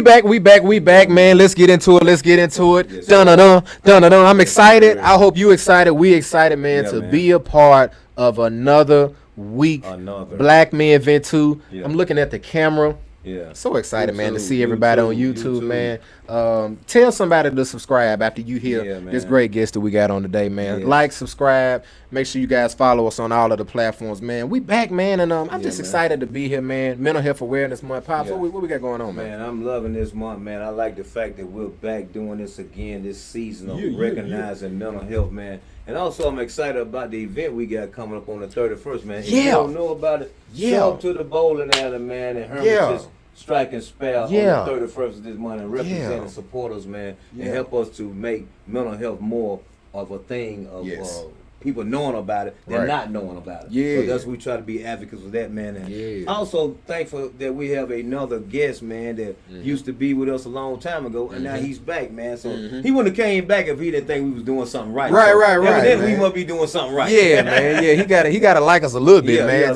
We back, man. Let's get into it. Yes, Dun dun dun dun dun. I'm excited. I hope you excited. We excited, man, to be a part of another week. Black Men Vent 2. Yeah. I'm looking at the camera. Yeah. So excited, man, to see everybody on YouTube, man. Tell somebody to subscribe after you hear this great guest that we got on today, man. Like, subscribe. Make sure you guys follow us on all of the platforms, man. We back, man, and I'm just excited to be here, man. Mental Health Awareness Month. Pops, what we got going on, man? Man, I'm loving this month, man. I like the fact that we're back doing this again, this season of recognizing mental health, man. And also, I'm excited about the event we got coming up on the 31st, man. If you don't know about it, show up to the bowling alley, man, and Hermitage Strike and Spell on the 31st of this month and represent and support us, man, and help us to make mental health more of a thing of people knowing about it than not knowing about it. So that's what we try to be advocates for that, man. And also thankful that we have another guest, man, that used to be with us a long time ago, and now he's back, man. So he wouldn't have came back if he didn't think we was doing something right. Evidently, we must be doing something right. Yeah, man. Yeah, he got to like us a little bit, man.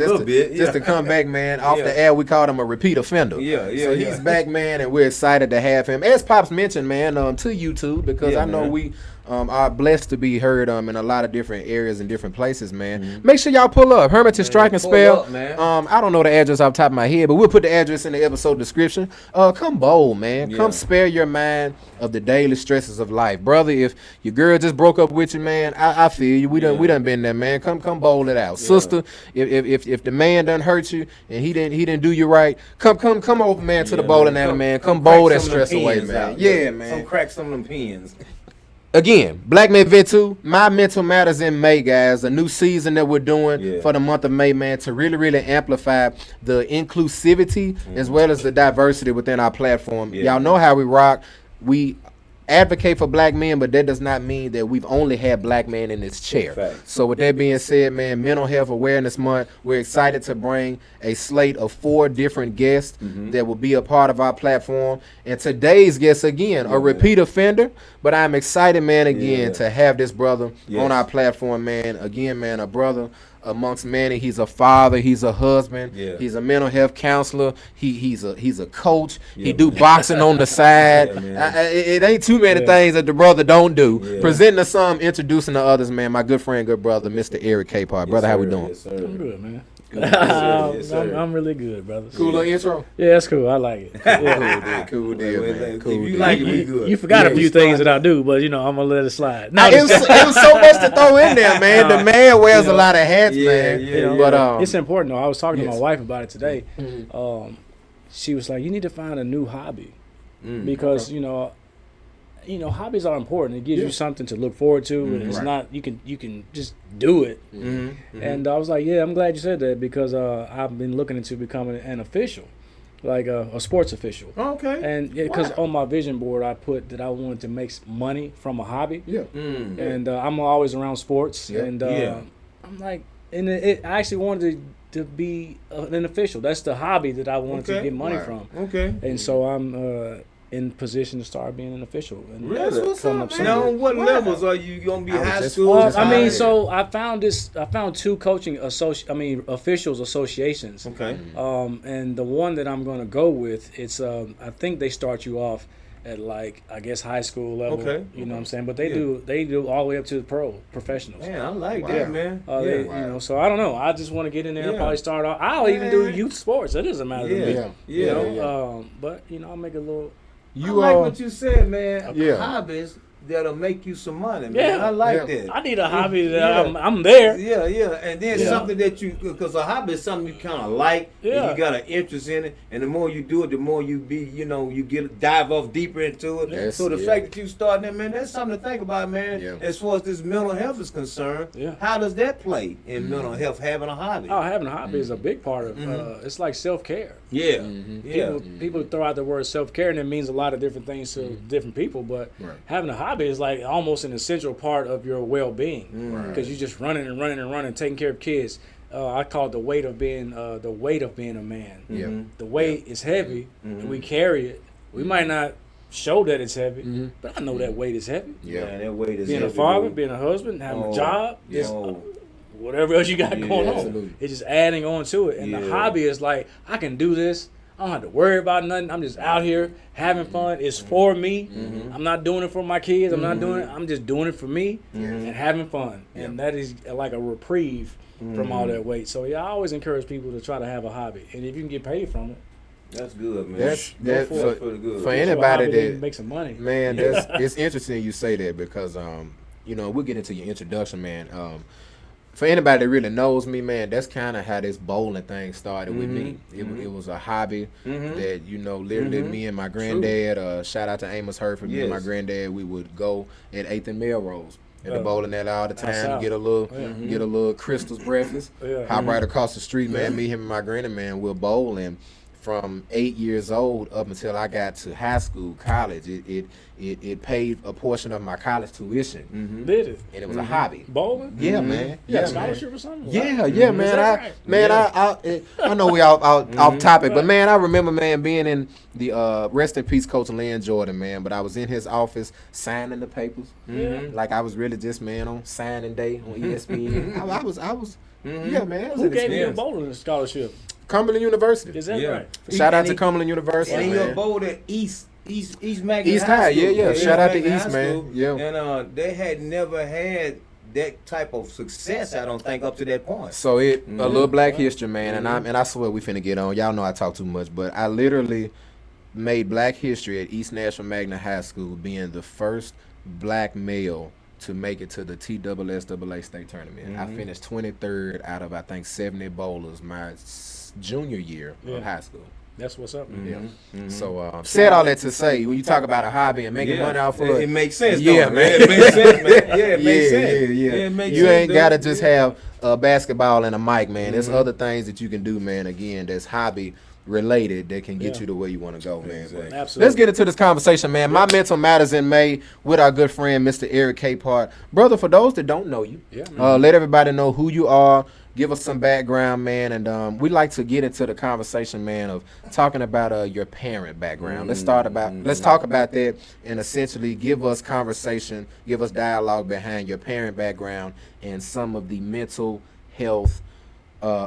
Just to come back, man. Off the air, we called him a repeat offender. So he's back, man, and we're excited to have him. As Pops mentioned, man, to YouTube, because I know we are blessed to be heard in a lot of different areas and different places, man. Make sure y'all pull up. Hermitage Strike and Spell. I don't know the address off the top of my head, but we'll put the address in the episode description. Come bold, man. Come spare your mind of the daily stresses of life. Brother, if your girl just broke up with you, man, I feel you. We done been there, man. Come bowl it out. Sister, if the man done hurt you and he didn't do you right, come over, man, to the bowling alley, man. Come bowl that stress away, man. Man. Some crack some of them pins. Again, Black Men Vent 2, My Mental Matters in May, guys. A new season that we're doing for the month of May, man, to really amplify the inclusivity as well as the diversity within our platform. Y'all know how we rock. We advocate for black men, but that does not mean that we've only had black men in this chair. So with that being said, man, Mental Health Awareness Month, we're excited to bring a slate of 4 different guests that will be a part of our platform. And today's guest, again, a repeat offender, but I'm excited, man, again, to have this brother on our platform, man. Again, man, a brother amongst many. He's a father, he's a husband, he's a mental health counselor, he's a coach, he do boxing on the side. It ain't too many things that the brother don't do. Presenting to some, introducing to others, man. My good friend, good brother, Mr. Eric Capehart. Brother, how we doing? I'm good, man. I'm really good, brother. Cool little intro? Yeah, that's cool. I like it. Cool deal, man. If you like it, we good. You forgot a few things that I do, but, I'm going to let it slide. No, it was so much to throw in there, man. The man wears a lot of hats, man. But it's important, though. I was talking to my wife about it today. She was like, you need to find a new hobby. Because, hobbies are important. It gives you something to look forward to, and it's not you can just do it. And I was like, yeah, I'm glad you said that, because I've been looking into becoming an official, like a sports official. And because on my vision board I put that I wanted to make money from a hobby. And I'm always around sports, and I'm like, and I actually wanted to be an official. That's the hobby that I wanted to get money from. And so I'm in position to start being an official. And really? What's up, man? Now, on what levels are you gonna be? High school? So I found 2 coaching officials associations. And the one that I'm gonna go with, it's I think they start you off at, like, I guess high school level. You know what I'm saying? But they do all the way up to the professionals. Man, I like that, man. So I don't know. I just want to get in there and probably start off. I'll even do youth sports. It doesn't matter to me. But I'll make a little. I like what you said, man. Hobbies that'll make you some money, man. I like that. I need a hobby that I'm there. And then something that because a hobby is something you kind of like, and you got an interest in it, and the more you do it, the more you dive off deeper into it. So the fact that you starting that, man, that's something to think about, man. As far as this mental health is concerned, how does that play in mental health, having a hobby? Oh, having a hobby is a big part of it's like self-care. People throw out the word self-care, and it means a lot of different things to different people, but having a hobby is like almost an essential part of your well-being, because you're just running, taking care of kids. I call it the weight of being a man. The weight is heavy, and we carry it. We might not show that it's heavy, but I know that weight is heavy. That weight is being heavy. A father, being a husband, having a job, whatever else you got going on, it's just adding on to it. And the hobby is like, I can do this. I don't have to worry about nothing. I'm just out here having fun. It's for me. I'm not doing it for my kids. I'm not doing it. I'm just doing it for me and having fun. And that is like a reprieve from all that weight. So yeah, I always encourage people to try to have a hobby, and if you can get paid from it, that's good, man. That's pretty good. For anybody that make some money, man. It's interesting you say that because we'll get into your introduction, man. For anybody that really knows me, man, that's kind of how this bowling thing started with me. It was a hobby that, literally me and my granddad, shout out to Amos Herford, me and my granddad, we would go at 8th and Melrose at the bowling alley all the time, get a little Crystal's breakfast, hop right across the street, man, me, him, and my granny, man, we'll bowl. And from 8 years old up until I got to high school, college, it paid a portion of my college tuition. Did it? And it was a hobby. Bowling? Yeah, man. Yeah, scholarship or something? Yeah, man. I know we off topic, but man, I remember, man, being in the rest in peace, Coach Lynn Jordan, man. But I was in his office signing the papers. Like I was really just, man, on signing day on ESPN. I was. Yeah, man. Who gave you a bowling scholarship? Cumberland University. Is that right? Shout out to Cumberland University. And man. you bowled at East Magnet East High, yeah. Shout out to East, man. Yeah. And they had never had that type of success, I don't think, up to that point. So a little Black history, man, and I swear we finna get on. Y'all know I talk too much, but I literally made Black history at East National Magnet High School, being the first Black male to make it to the TSSAA state tournament. I finished 23rd out of, I think, 70 bowlers my junior year of high school. That's what's up. So said all that to say, when you talk about a hobby and making money off of it makes sense. Yeah, man. It makes sense, man. Yeah, it makes sense. Yeah. It makes you sense, ain't gotta just have a basketball and a mic, man. There's other things that you can do, man. Again, that's hobby related that can get you to where you want to go, man. Exactly. Absolutely. Let's get into this conversation, man. My mental matters in May with our good friend, Mr. Eric Capehart. Brother, for those that don't know you, let everybody know who you are. Give us some background, man, and we'd like to get into the conversation, man, of talking about your parent background. Let's talk about that, and essentially give us conversation, give us dialogue behind your parent background and some of the mental health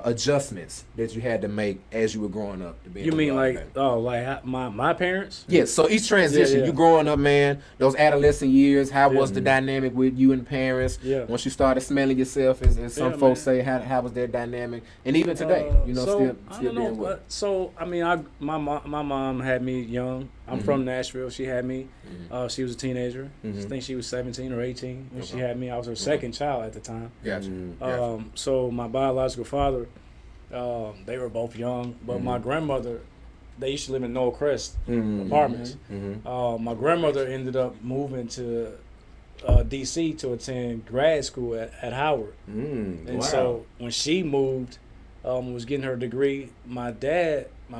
adjustments that you had to make as you were growing up. You mean like my parents? Yes. So each transition, you growing up, man, those adolescent years, how was the dynamic with you and parents? Yeah. Once you started smelling yourself, as some folks say, how was that dynamic? And even today, still being with. So I mean, my mom had me young. I'm from Nashville. She had me. She was a teenager. I think she was 17 or 18 when she had me. I was her second child at the time. Gotcha. So my biological father, they were both young, but my grandmother, they used to live in Noel Crest apartments. My grandmother ended up moving to D.C. to attend grad school at Howard. So when she moved, was getting her degree, my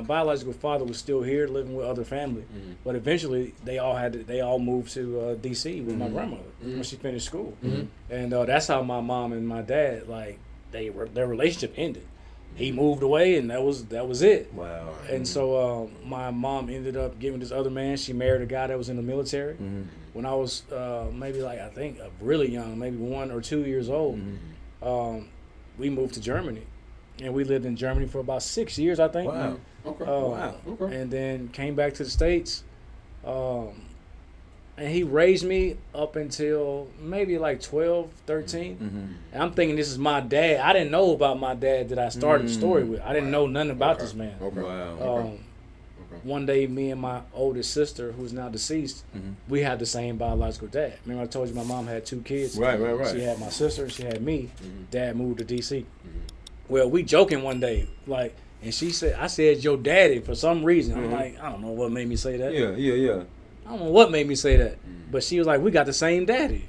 biological father was still here living with other family, but eventually they all moved to D.C. with my grandmother when she finished school, and that's how my mom and my dad, like, their relationship ended. He moved away, and that was it. Wow. And so my mom ended up getting this other man. She married a guy that was in the military. When I was maybe I think really young, maybe 1 or 2 years old, we moved to Germany. And we lived in Germany for about 6 years, I think. Wow. Okay. And then came back to the States. And he raised me up until maybe 12, 13. And I'm thinking this is my dad. I didn't know about my dad that I started the story with. I didn't know nothing about this man. Wow. One day, me and my oldest sister, who's now deceased, we had the same biological dad. Remember I told you my mom had 2 kids? Right. She had my sister, she had me. Dad moved to D.C. Well, we joking one day, and I said, your daddy, for some reason. I'm like, I don't know what made me say that. Yeah. I don't know what made me say that. But she was like, we got the same daddy.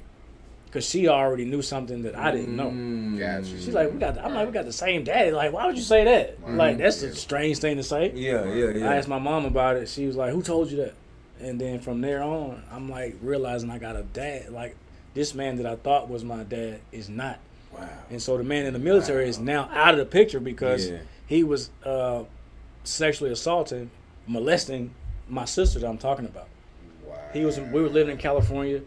Because she already knew something that I didn't know. Gotcha. She's like, we got the same daddy. Like, why would you say that? Like, that's a strange thing to say. Yeah. I asked my mom about it. She was like, who told you that? And then from there on, I'm realizing I got a dad. Like, this man that I thought was my dad is not. Wow. And so the man in the military is now out of the picture because he was sexually assaulting, molesting my sister that I'm talking about. Wow. We were living in California.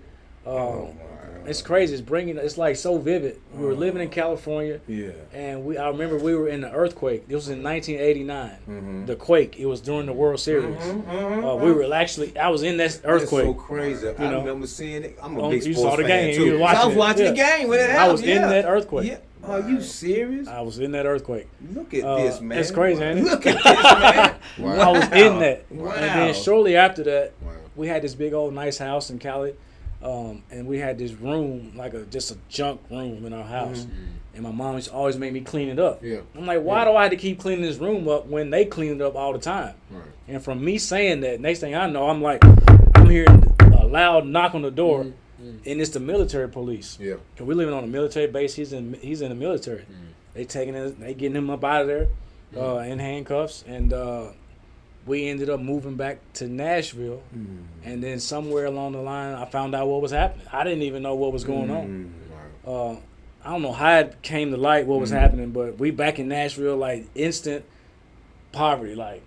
It's crazy. It's like so vivid. We were living in California. Yeah. And I remember we were in the earthquake. This was in 1989. The quake. It was during the World Series. We were actually. I was in that earthquake. That's so crazy. I remember seeing it. I'm a big you sports saw the fan game. too. You I was watching the game when it happened. I was in that earthquake. Yeah. Are you serious? I was in that earthquake. Look at this, man. It's crazy, ain't it? Look at this, man. I was in that. Wow. And then shortly after that, we had this big old nice house in Cali. And we had this room, like just a junk room in our house. And my mom used to always make me clean it up. Yeah. I'm like, why do I have to keep cleaning this room up when they clean it up all the time? Right. And from me saying that, next thing I know, I'm hearing a loud knock on the door. And it's the military police. Yeah. Cause we're living on a military base. He's in the military. They getting him up out of there, in handcuffs, and we ended up moving back to Nashville. And then somewhere along the line, I found out what was happening. I didn't even know what was going on. I don't know how it came to light what was happening, but we back in Nashville, like instant poverty, like.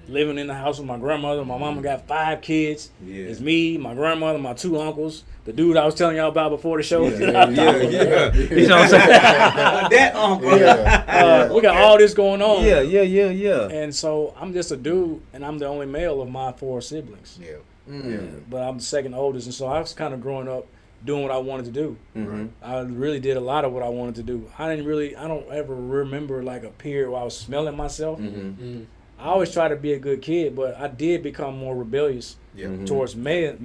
Living in the house with my grandmother. My mama got 5 kids. Yeah. It's me, my grandmother, my 2 uncles, the dude I was telling y'all about before the show. Yeah. You know what I'm saying? That uncle. We got all this going on. Yeah. And so I'm just a dude, and I'm the only male of my 4 siblings. But I'm the second oldest, and so I was kind of growing up doing what I wanted to do. I really did a lot of what I wanted to do. I don't ever remember like a period where I was smelling myself. I always try to be a good kid, but I did become more rebellious towards men.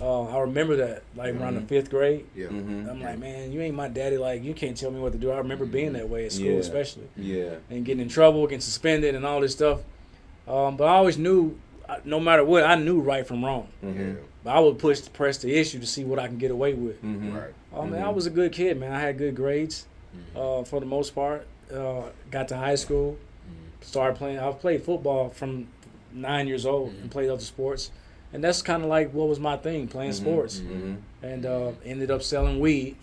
I remember that, like around the 5th grade. I'm like, man, you ain't my daddy. Like, you can't tell me what to do. I remember being that way at school, especially. And getting in trouble, getting suspended, and all this stuff. But I always knew, no matter what, I knew right from wrong. But I would press the issue to see what I can get away with. Man, I was a good kid, man. I had good grades for the most part. Got to high school. Started playing. I played football from 9 years old and played other sports, and that's kind of like what was my thing, playing sports. And ended up selling weed.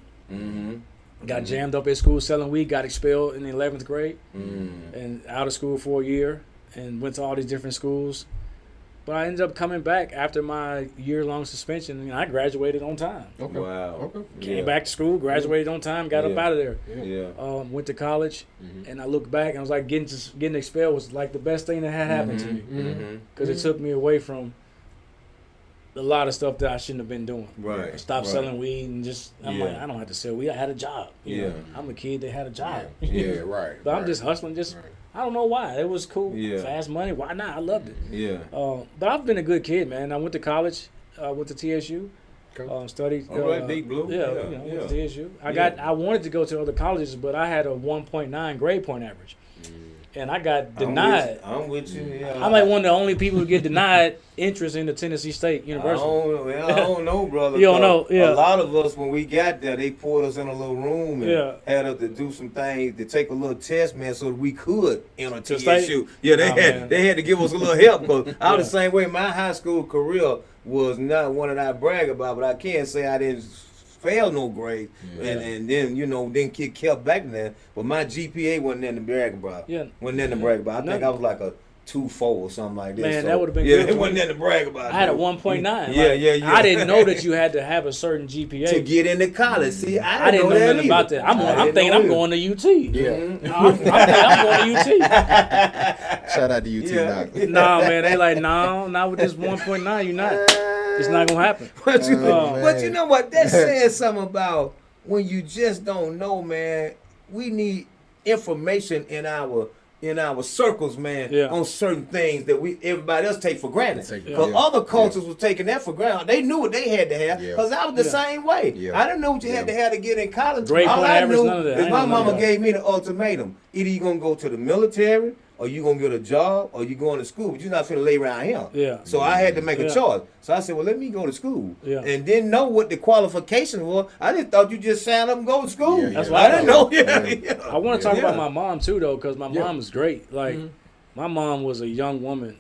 Got jammed up at school selling weed. Got expelled in the 11th grade, and out of school for a year, and went to all these different schools. But I ended up coming back after my year-long suspension, and I graduated on time. Wow. Came back to school, graduated on time, got up out of there. Went to college, and I looked back and I was like, getting expelled was like the best thing that had happened to me, because it took me away from a lot of stuff that I shouldn't have been doing. I stopped selling weed and just I'm like, I don't have to sell weed. I had a job. You know? I'm a kid that had a job. But I'm just hustling. I don't know why. It was cool. Fast money. Why not? I loved it. But I've been a good kid, man. I went to college. Went to TSU. Studied. Big Blue. Went to TSU. I wanted to go to other colleges, but I had a 1.9 grade point average. And I got denied. I'm with you. I'm like one of the only people who get denied interest in the Tennessee State University. I don't know, brother. You don't know. A lot of us, when we got there, they poured us in a little room and had us to do some things, to take a little test, man, so that we could enter TSU. Yeah, they had to give us a little help, because I was the same way. My high school career was not one that I brag about, but I can't say I didn't fail no grade, and then then kid kept back then. But my GPA wasn't in the brag about. Wasn't in the brag about. I think I was like a 2.4 or something like that. Man, that would have been good. It wasn't in the brag about. I had a 1.9. I didn't know that you had to have a certain GPA to get into college. See, I didn't know nothing about that. I'm thinking I'm going to UT. I'm going to UT. Shout out to UT. Nah, man, they like, no, not with this 1.9. You're not. It's not gonna happen. But you know what? That says something about when you just don't know, man. We need information in our circles, man, on certain things that everybody else take for granted. Because other cultures was taking that for granted. They knew what they had to have. Because I was the same way. I didn't know what you had to get in college. All I knew is my mama gave me the ultimatum. Either you gonna go to the military, or you gonna get a job, or you going to school, but you're not finna lay around here. So I had to make a choice. So I said, well, let me go to school. And didn't know what the qualifications were. I just thought you just sign up and go to school. That's what I didn't know. I want to talk about my mom too, though, because my mom is great. Like, my mom was a young woman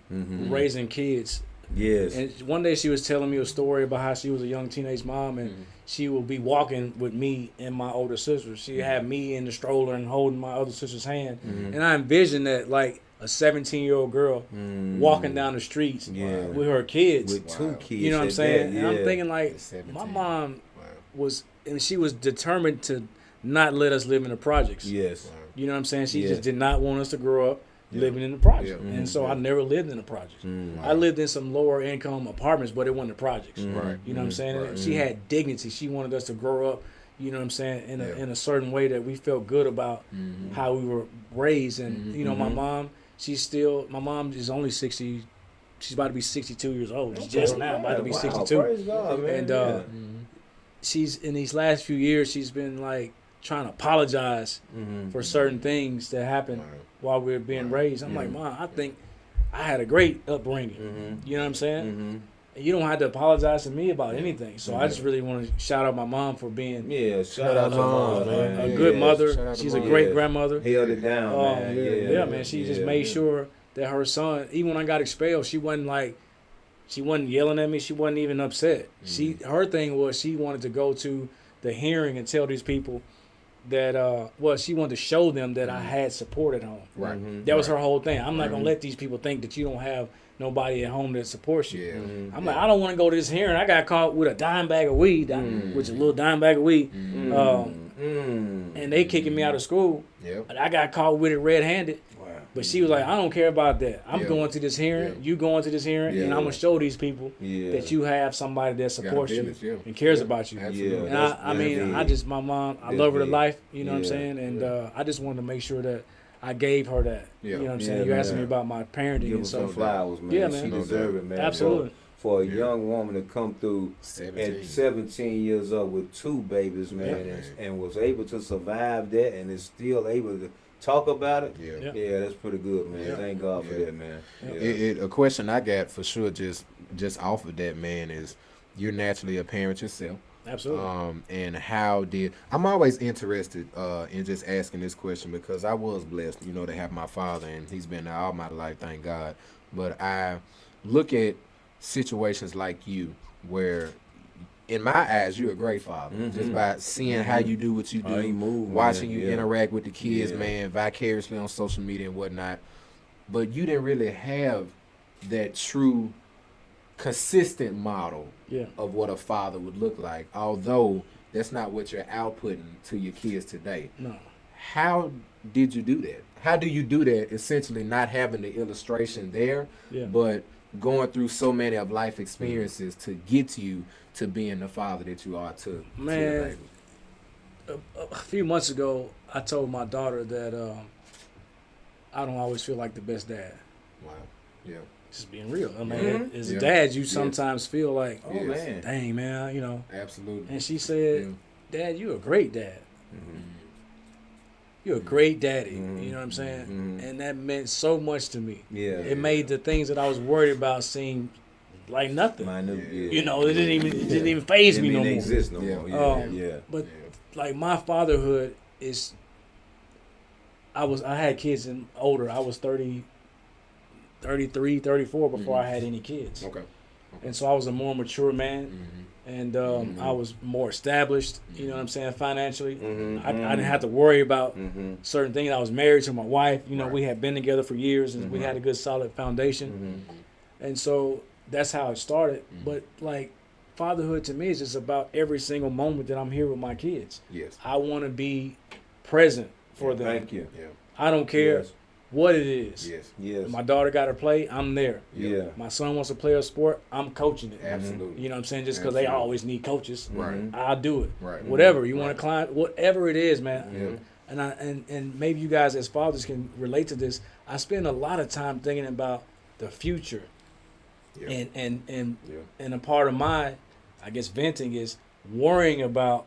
raising kids. And one day she was telling me a story about how she was a young teenage mom, and she would be walking with me and my older sister. She had me in the stroller and holding my other sister's hand. And I envisioned that, like, a 17-year-old girl walking down the streets with her kids. With 2 kids. You know what I'm saying? That, and I'm thinking like, my mom was, and she was determined to not let us live in the projects. Yes. You know what I'm saying? She just did not want us to grow up living in the projects. And so I never lived in the projects. I lived in some lower income apartments, but it wasn't the projects. Right. You know what I'm saying? She had dignity. She wanted us to grow up, you know what I'm saying, in a certain way that we felt good about how we were raised. And, you know, my mom is only 60. She's about to be 62 years old. She's just now about to be 62. Praise God, man. And she's, in these last few years, she's been like trying to apologize for certain things that happened while we were being raised. I'm like, Mom, I think I had a great upbringing. You know what I'm saying? And you don't have to apologize to me about anything. So I just really want to shout out my mom for being shout out to mom, man. a good mother. She's a great grandmother. Held it down, man. Yeah, man. She just made sure that her son, even when I got expelled, she wasn't yelling at me. She wasn't even upset. Her thing was she wanted to go to the hearing and tell these people that she wanted to show them that I had support at home. Right. That was her whole thing. I'm not gonna let these people think that you don't have nobody at home that supports you. I'm like, I don't want to go to this hearing. I got caught with a dime bag of weed, which is a little dime bag of weed, and they kicking me out of school. And I got caught with it red-handed. But she was like, I don't care about that. I'm going to this hearing. You going to this hearing, and I'm gonna show these people that you have somebody that supports you and cares about you. And I mean, my mom, I love her to life. You know what I'm saying? And I just wanted to make sure that I gave her that. You know what I'm saying? You asking me about my parenting. Give her some flowers, man. Yeah, man. She deserves it, man. Absolutely. For a young woman to come through at 17 years old with 2 babies, man, and was able to survive that and is still able to talk about it. Yeah, that's pretty good, man. Thank God for that, man. A question I got for sure, just off of that, man, is you're naturally a parent yourself. Absolutely. And how did I'm always interested in just asking this question because I was blessed, you know, to have my father, and he's been there all my life, thank God. But I look at situations like you where, in my eyes, you're a great father. Just by seeing how you do what you do, watching you interact with the kids, man, vicariously on social media and whatnot. But you didn't really have that true, consistent model of what a father would look like, although that's not what you're outputting to your kids today. No. How did you do that? How do you do that, essentially not having the illustration there, but going through so many of life experiences to get you to being the father that you are to man? A few months ago, I told my daughter that I don't always feel like the best dad. Wow. Yeah. Just being real. I mean, as a dad, you sometimes feel like, oh man, dang man, you know. Absolutely. And she said, Dad, you're a great dad. You're a great daddy. You know what I'm saying? And that meant so much to me. It made the things that I was worried about seem like nothing. You know, it didn't even faze me no more. Exist no more. But like my fatherhood is, I had kids and older. I was 30, 33, 34 before I had any kids. Okay. And so I was a more mature man. And I was more established, you know what I'm saying, financially. I didn't have to worry about certain things. I was married to my wife. You know, we had been together for years, and we had a good, solid foundation. And so that's how it started. But, like, fatherhood to me is just about every single moment that I'm here with my kids. I want to be present for them. Thank you. I don't care what it is. My daughter got to play, I'm there. My son wants to play a sport, I'm coaching it. Absolutely. You know what I'm saying? Just because they always need coaches. Right. I'll do it. Right. Whatever. You want to climb, whatever it is, man. And maybe you guys as fathers can relate to this. I spend a lot of time thinking about the future. And a part of my, I guess, venting is worrying about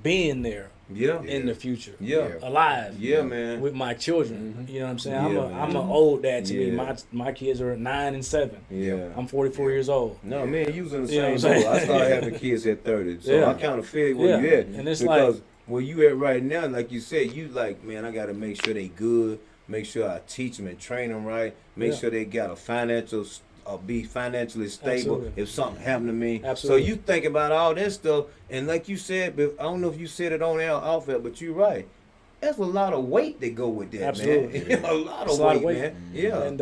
being there. In the future. Alive. Man. With my children. You know what I'm saying? I'm an old dad to me. My kids are 9 and 7. I'm 44 years old. No, man, you was in the same boat. I started having kids at 30. So I kind of feel where you at. And it's because like, where you at right now, like you said, you like, man, I got to make sure they good. Make sure I teach them and train them right. Make sure they got a financial be financially stable if something happened to me. So you think about all that stuff, and like you said, but I don't know if you said it on our outfit, but you're right. That's a lot of weight that go with that, Absolutely. man. A lot of weight, man. Yeah. And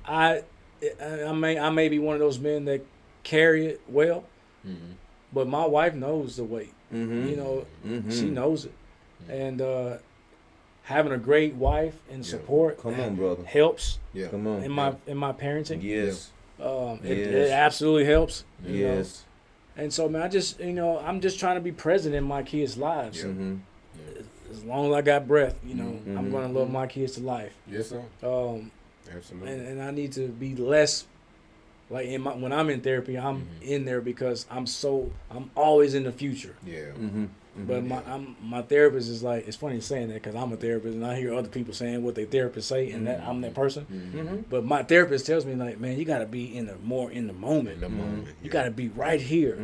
I may be one of those men that carry it well, but my wife knows the weight. You know, she knows it, and having a great wife and support helps. Yeah. Come on. In my parenting. Yes. It absolutely helps. Yes. And so, man, I'm just trying to be present in my kids' lives. Yeah. As long as I got breath, I'm going to love my kids to life. Yes, sir. Absolutely. And I need to be less like when I'm in therapy, I'm in there because I'm always in the future. Yeah. But my therapist is like, it's funny saying that because I'm a therapist and I hear other people saying what their therapist say and that I'm that person. But my therapist tells me like, man, you got to be more in the moment. You got to be right here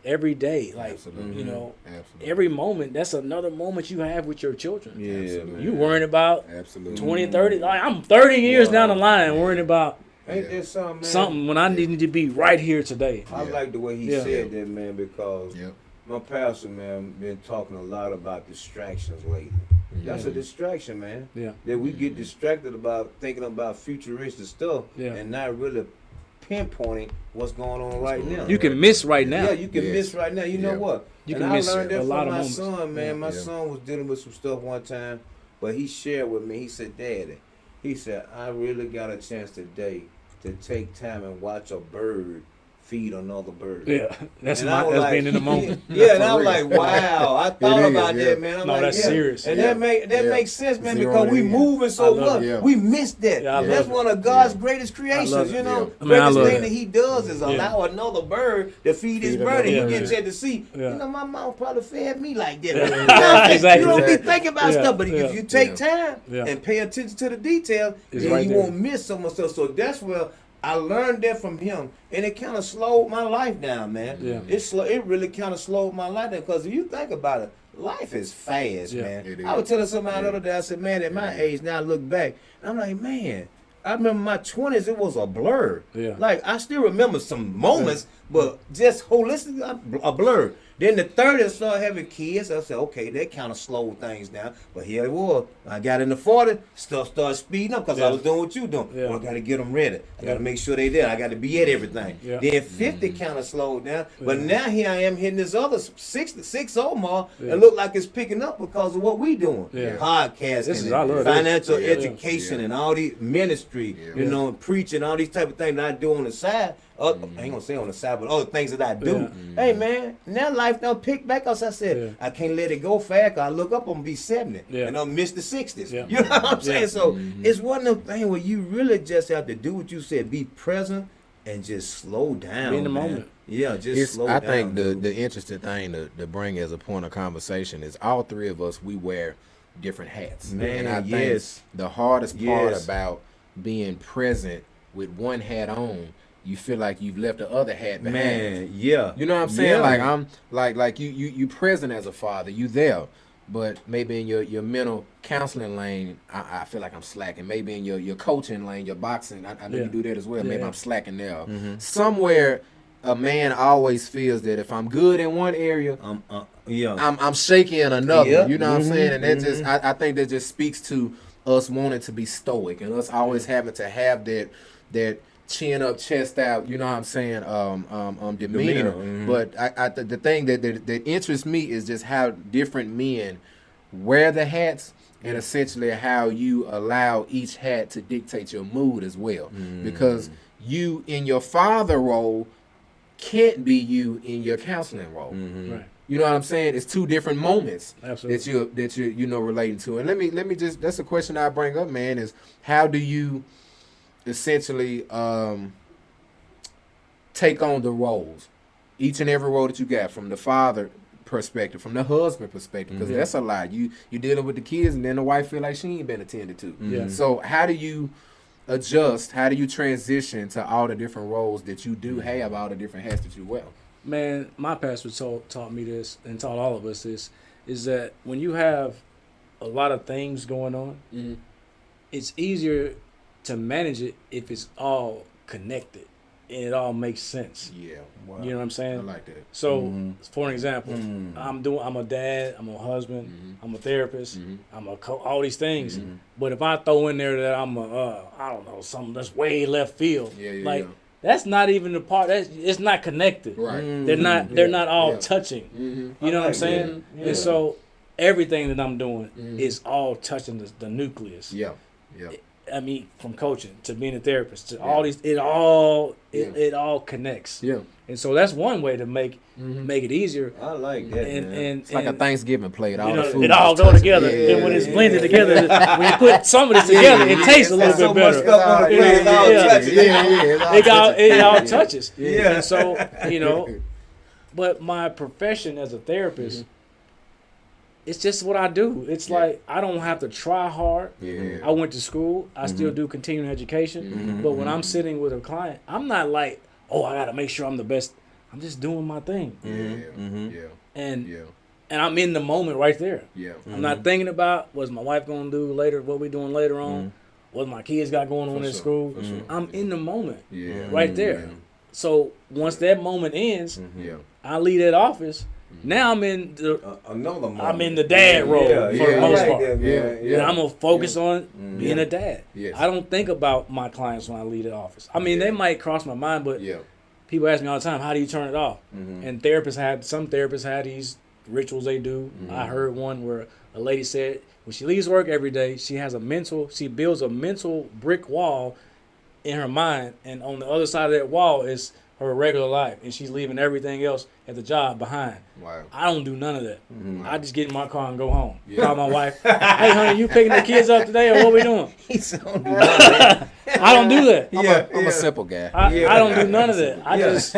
every day. Like, Absolutely. Every moment, that's another moment you have with your children. Yeah, man. You worrying about Absolutely. 20, 30. Like, I'm 30 years down the line worrying about Ain't there something, man? something when I need to be right here today. I like the way he said that, man, because my pastor, man, been talking a lot about distractions lately. That's a distraction, man. Yeah. That we get distracted about thinking about futuristic stuff and not really pinpointing what's going on right now. You can miss right now. Yeah, you can miss right now. You know what? You and can I miss learned that a lot from of my moments. son, man. My son was dealing with some stuff one time, but he shared with me. He said, Daddy, he said, I really got a chance today to take time and watch a bird feed another bird. Yeah, that's like, being in the moment. Yeah, and I was like, wow. I thought about that, man. I'm No, like, that's serious. And that makes sense, man, because we moving so much. We missed that. Yeah, that's one of God's greatest creations, you know. Greatest thing that he does is allow another bird to feed his bird, and he gets a to see. You know, my mom probably fed me like that. Exactly. You don't be thinking about stuff, but if you take time and pay attention to the details, then you won't miss so much stuff. So that's where I learned that from him, and it kind of slowed my life down, man. Yeah. It really kind of slowed my life down, because if you think about it, life is fast, man. I was telling somebody the other day, I said, man, at my age now, I look back, and I'm like, man, I remember my 20s, it was a blur. Yeah. Like, I still remember some moments, but just holistically, a blur. Then the 30s started having kids. I said, okay, that kind of slowed things down. But here it was. I got in the 40s, stuff started speeding up because I was doing what you doing. Well, I got to get them ready. I got to make sure they there. I got to be at everything. Then 50 kind of slowed down. But now here I am hitting this other 6-0 mark and look like it's picking up because of what we doing. Podcasting, financial education, and all these ministry, you know, preaching, all these type of things that I do on the side. I ain't gonna say on the side, but other things that I do. Hey, man, now life don't pick back, because I said I can't let it go fast. I look up, I'm gonna be 70 and I'll miss the 60s. You know what I'm saying? So it's one of those things where you really just have to do what you said, be present and just slow down. Be in the moment. Yeah, just slow down. I think the interesting thing to bring as a point of conversation is all three of us, we wear different hats. Man, and I think the hardest part about being present with one hat on, you feel like you've left the other hat behind. Man, yeah. You know what I'm saying? Like I'm like you present as a father, you there. But maybe in your mental counseling lane, I feel like I'm slacking. Maybe in your coaching lane, your boxing, I know you do that as well. Maybe I'm slacking there. Somewhere a man always feels that if I'm good in one area, I'm shaky in another. You know what I'm saying? And that just I think that just speaks to us wanting to be stoic and us always having to have that chin up, chest out, you know what I'm saying, demeanor. But the thing that interests me is just how different men wear the hats, and essentially how you allow each hat to dictate your mood as well. Because you in your father role can't be you in your counseling role. Right. You know what I'm saying? It's two different moments Absolutely. that you're relating to. And let me just, that's a question I bring up, man, is how do you essentially take on the roles, each and every role that you got, from the father perspective, from the husband perspective, because that's a lot. You dealing with the kids, and then the wife feel like she ain't been attended to. So how do you adjust? How do you transition to all the different roles that you do have, all the different hats that you wear? Man, my pastor taught me this, and taught all of us this, is that when you have a lot of things going on, it's easier to manage it if it's all connected. and it all makes sense. Yeah. Wow. You know what I'm saying? I like that. So, for an example, I'm a dad, I'm a husband, I'm a therapist, I'm a all these things. But if I throw in there that I'm I don't know, something that's way left field, that's not even the part. It's not connected. Right. They're not all touching. You know what I'm saying? And so everything that I'm doing is all touching the nucleus. Yeah. Yeah. I mean, from coaching to being a therapist to all these, it all connects. Yeah. And so that's one way to make it easier. I like that. And it's like a Thanksgiving plate. All you know, the food it all go together. And when it's blended together, when you put some of this together, it tastes a little bit better. It all touches. Yeah. And so, but my profession as a therapist, it's just what I do. It's like I don't have to try hard. Yeah. I went to school. I still do continuing education. But when I'm sitting with a client, I'm not like, oh, I got to make sure I'm the best. I'm just doing my thing. And I'm in the moment right there. Yeah. I'm not thinking about what's my wife going to do later, what we doing later on, what my kids got going on in school. I'm in the moment right there. So once that moment ends, I leave that office. Now I'm in another moment. I'm in the dad role for the most part. And I'm gonna focus on being a dad. Yes. I don't think about my clients when I leave the office. I mean, they might cross my mind, but people ask me all the time, "How do you turn it off?" And some therapists have these rituals they do. I heard one where a lady said when she leaves work every day, she builds a mental brick wall in her mind, and on the other side of that wall is her regular life, and she's leaving everything else at the job behind. Wow. I don't do none of that. I just get in my car and go home. Call my wife. Hey, honey, you picking the kids up today, or what we doing? I don't do that. I'm a simple guy. I don't do none of that. I just,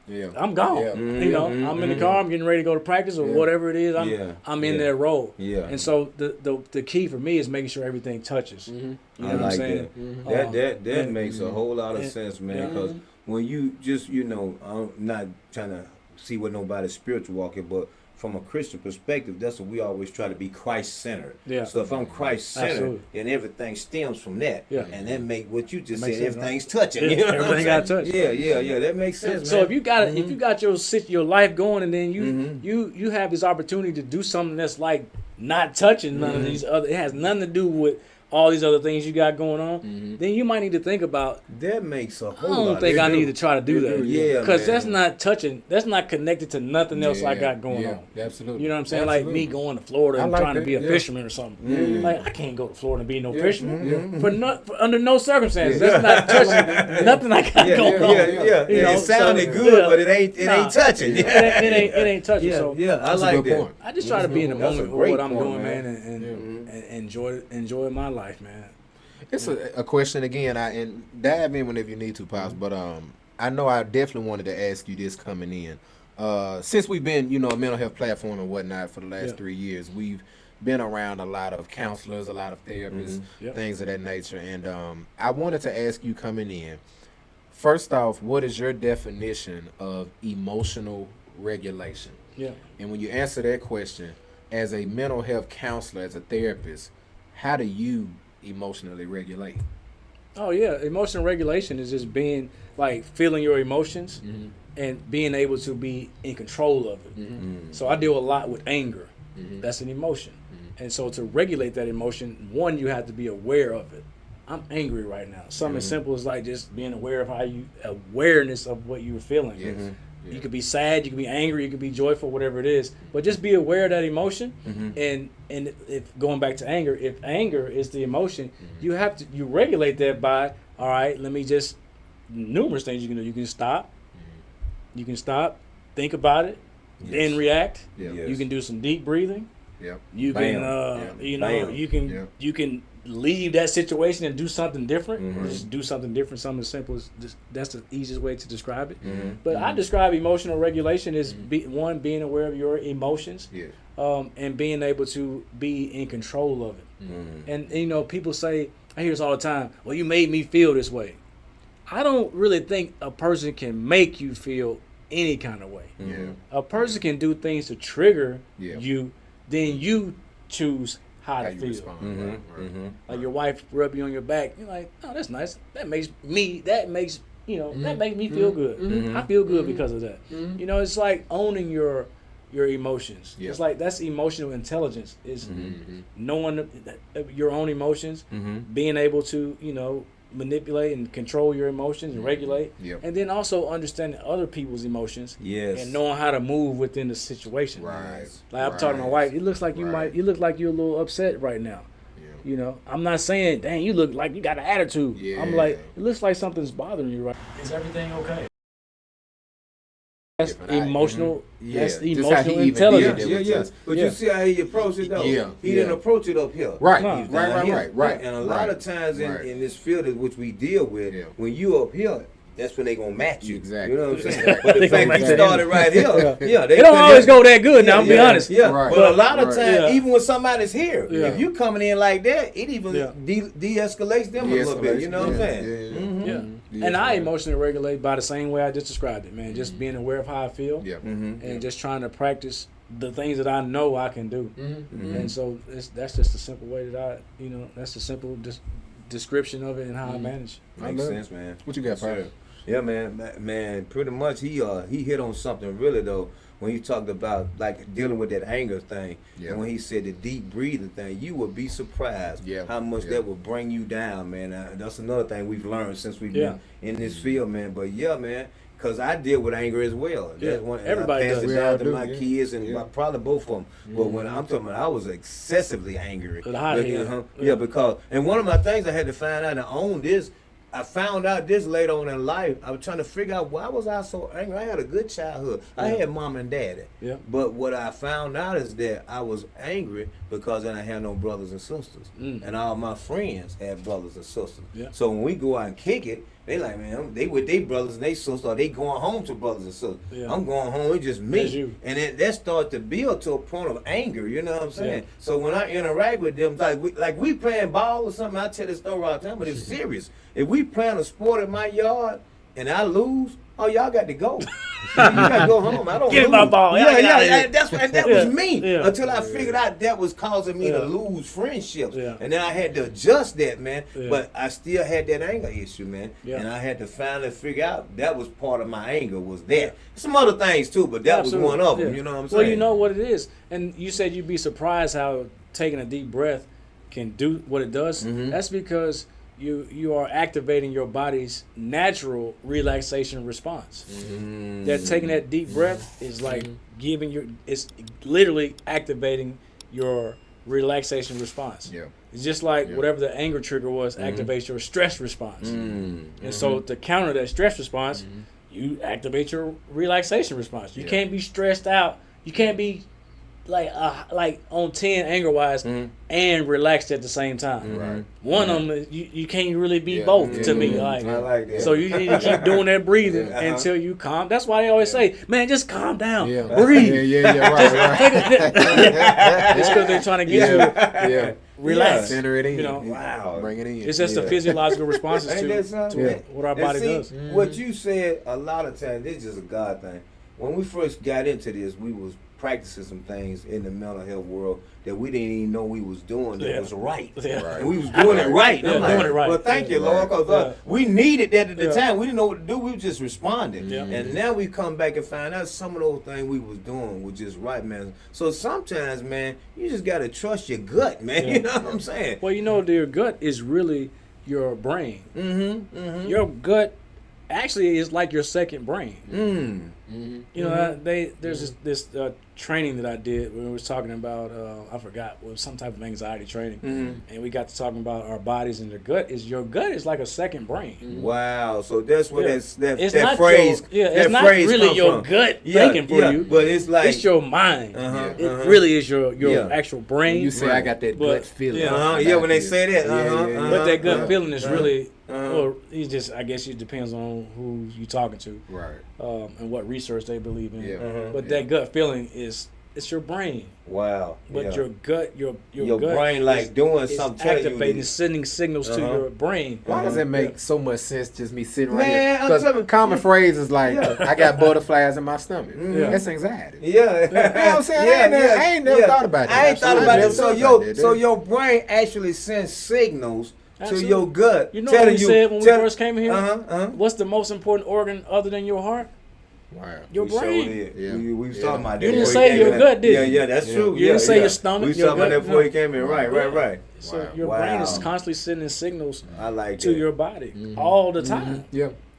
Yeah. I'm gone. Yeah. You know, I'm in the car. I'm getting ready to go to practice or whatever it is. I'm in that role. Yeah. And so the key for me is making sure everything touches. You know I what I'm like saying? that makes a whole lot of sense, man. Because when you just, I'm not trying to see what nobody's spiritual walking, but from a Christian perspective, that's what we always try to be Christ-centered. Yeah. So if I'm Christ-centered, then everything stems from that. Yeah. And that make what you just said, everything's touching. You know everything got touched. Yeah. That makes sense, so man. if you got your life going, and then you have this opportunity to do something that's like not touching none of these other, it has nothing to do with all these other things you got going on, then you might need to think about. That makes a whole lot. I don't think I need to try to do that. Yeah, because that's not touching. That's not connected to nothing else I got going on. Absolutely. You know what I'm saying? Like me going to Florida and trying to be a fisherman or something. Like I can't go to Florida and be no fisherman for under no circumstances. That's not touching nothing I got going on. It sounded good, but it ain't touching. It ain't touching. So I like that. I just try to be in the moment with what I'm doing, man, and enjoy my life, man. It's a question again. And dive in whenever you need to, Pops. But I know I definitely wanted to ask you this coming in. Since we've been, a mental health platform and whatnot for the last 3 years, we've been around a lot of counselors, a lot of therapists, things of that nature. And I wanted to ask you coming in. First off, what is your definition of emotional regulation? Yeah. And when you answer that question, as a mental health counselor, as a therapist, how do you emotionally regulate? Oh yeah, emotional regulation is just being like feeling your emotions and being able to be in control of it. So I deal a lot with anger. That's an emotion. And so to regulate that emotion, one, you have to be aware of it. I'm angry right now. Something as simple as like just being aware of awareness of what you're feeling. Yeah. You could be sad, you could be angry, you could be joyful, whatever it is. But just be aware of that emotion. And if going back to anger, if anger is the emotion, you regulate that by, all right, let me just, numerous things you can do. You can stop. You can stop, think about it, then react. You can do some deep breathing. You can you can leave that situation and do something different. Just do something different, something as simple as that's the easiest way to describe it. But I describe emotional regulation as being aware of your emotions, and being able to be in control of it. And people say, I hear this all the time, well, you made me feel this way. I don't really think a person can make you feel any kind of way. A person can do things to trigger you, then you choose how to feel. Like your wife rub you on your back, you're like, oh, that's nice. That makes you know, that makes me feel good. I feel good because of that. You know, it's like owning your emotions. It's like that's emotional intelligence. Is knowing your own emotions, being able to, you know, manipulate and control your emotions and regulate, and then also understanding other people's emotions, and knowing how to move within the situation. Right. Like I'm talking to my wife. It looks like you look like you're a little upset right now. You know, I'm not saying, dang, you look like you got an attitude. I'm like, it looks like something's bothering you right now. Is everything okay? That's emotional. That's emotional intelligence. But you see how he approached it though. He didn't approach it up here. Right. And a lot of times in this field which we deal with, when you up here, that's when they gonna match you. Exactly. You know what I'm saying? But the fact he started right here, they don't always go that good. Now I'm be honest. But a lot of times, even when somebody's here, if you coming in like that, it even de-escalates them a little bit. You know what I'm saying? And I emotionally regulate by the same way I just described it, man. Just being aware of how I feel, and just trying to practice the things that I know I can do. And so that's just the simple way that that's the simple description of it and how I manage. Makes sense, man. What you got, Pat? Yeah, man. Pretty much, he hit on something really though when he talked about like dealing with that anger thing, and when he said the deep breathing thing. You would be surprised how much that will bring you down, man. That's another thing we've learned since we've been in this field, man. But man, because I deal with anger as well. That's one, everybody I pass does. it down to my kids and probably both of them. But when I'm talking about, I was excessively angry. Because and one of my things I had to find out and own this. I found out this later on in life. I was trying to figure out why was I so angry. I had a good childhood. I had mom and daddy. But what I found out is that I was angry because I had no brothers and sisters. And all my friends had brothers and sisters. So when we go out and kick it, they like, man, they with their brothers and their sisters, or they going home to brothers and sisters. I'm going home, it's just me. And that started to build to a point of anger, you know what I'm saying? So when I interact with them, like we playing ball or something, I tell this story all the time, but it's serious. If we playing a sport in my yard and I lose, oh, y'all got to go. You got to go home. I don't Get lose. my ball. That was me until I figured out that was causing me to lose friendships. And then I had to adjust that, man. But I still had that anger issue, man. And I had to finally figure out that was part of my anger was that. Some other things too, but that was one of them. You know what I'm saying? Well, you know what it is. And you said you'd be surprised how taking a deep breath can do what it does. That's because you are activating your body's natural relaxation response. That taking that deep breath is like it's literally activating your relaxation response. It's just like whatever the anger trigger was activates your stress response. And so to counter that stress response, you activate your relaxation response. You can't be stressed out. You can't be like on 10 anger wise and relaxed at the same time. One of them you can't really be both to me. I like that. So you need to keep doing that breathing until you calm. That's why they always say, man, just calm down. Breathe. Right. It's because they're trying to get you to relax. Center it in. You know, bring it in. It's just the physiological responses to what our body does. What you said a lot of times, this is just a God thing. When we first got into this, we was practicing some things in the mental health world that we didn't even know we was doing that was right. And we was doing it right. I'm like, doing it right. Well, thank you, Lord, because we needed that at the time. We didn't know what to do. We were just responding. And now we come back and find out some of those things we was doing was just right, man. So sometimes, man, you just got to trust your gut, man. You know what I'm saying? Well, you know, your gut is really your brain. Your gut actually is like your second brain. You know, there's this training that I did when we was talking about I forgot, it was some type of anxiety training, and we got to talking about our bodies and your gut is like a second brain. Wow, so that's what that phrase it's not phrase really your gut thinking for you, but it's like it's your mind. It really is your actual brain. When you say I got that gut feeling. When they say that, but that gut feeling is really. Well, I guess it depends on who you're talking to, right? And what research they believe in. But that gut feeling it's your brain. Wow. But your gut, your gut brain like doing something, activating, sending signals to your brain. Why does it make so much sense just me sitting right here? Because common phrases like I got butterflies in my stomach. That's anxiety. You know what I'm saying? I ain't never thought about that. I ain't thought about it. So your brain actually sends signals to your gut. You know what we said when we first came here? What's the most important organ other than your heart? Wow. Your brain. We was talking about that. You didn't say your gut, did you? Yeah, that's true. You didn't say your stomach. We was talking about that before you came in. Right. So your brain is constantly sending signals to your body all the time.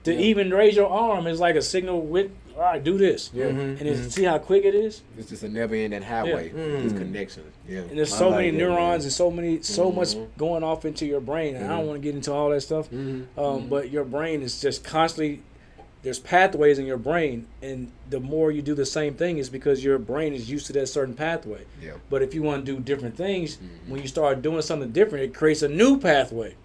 To even raise your arm is like a signal with, all right, do this. And see how quick it is? It's just a never-ending highway. These connections. And there's so many neurons and so much going off into your brain. And I don't want to get into all that stuff. But your brain is just constantly, there's pathways in your brain, and the more you do the same thing is because your brain is used to that certain pathway. But if you want to do different things, when you start doing something different, it creates a new pathway.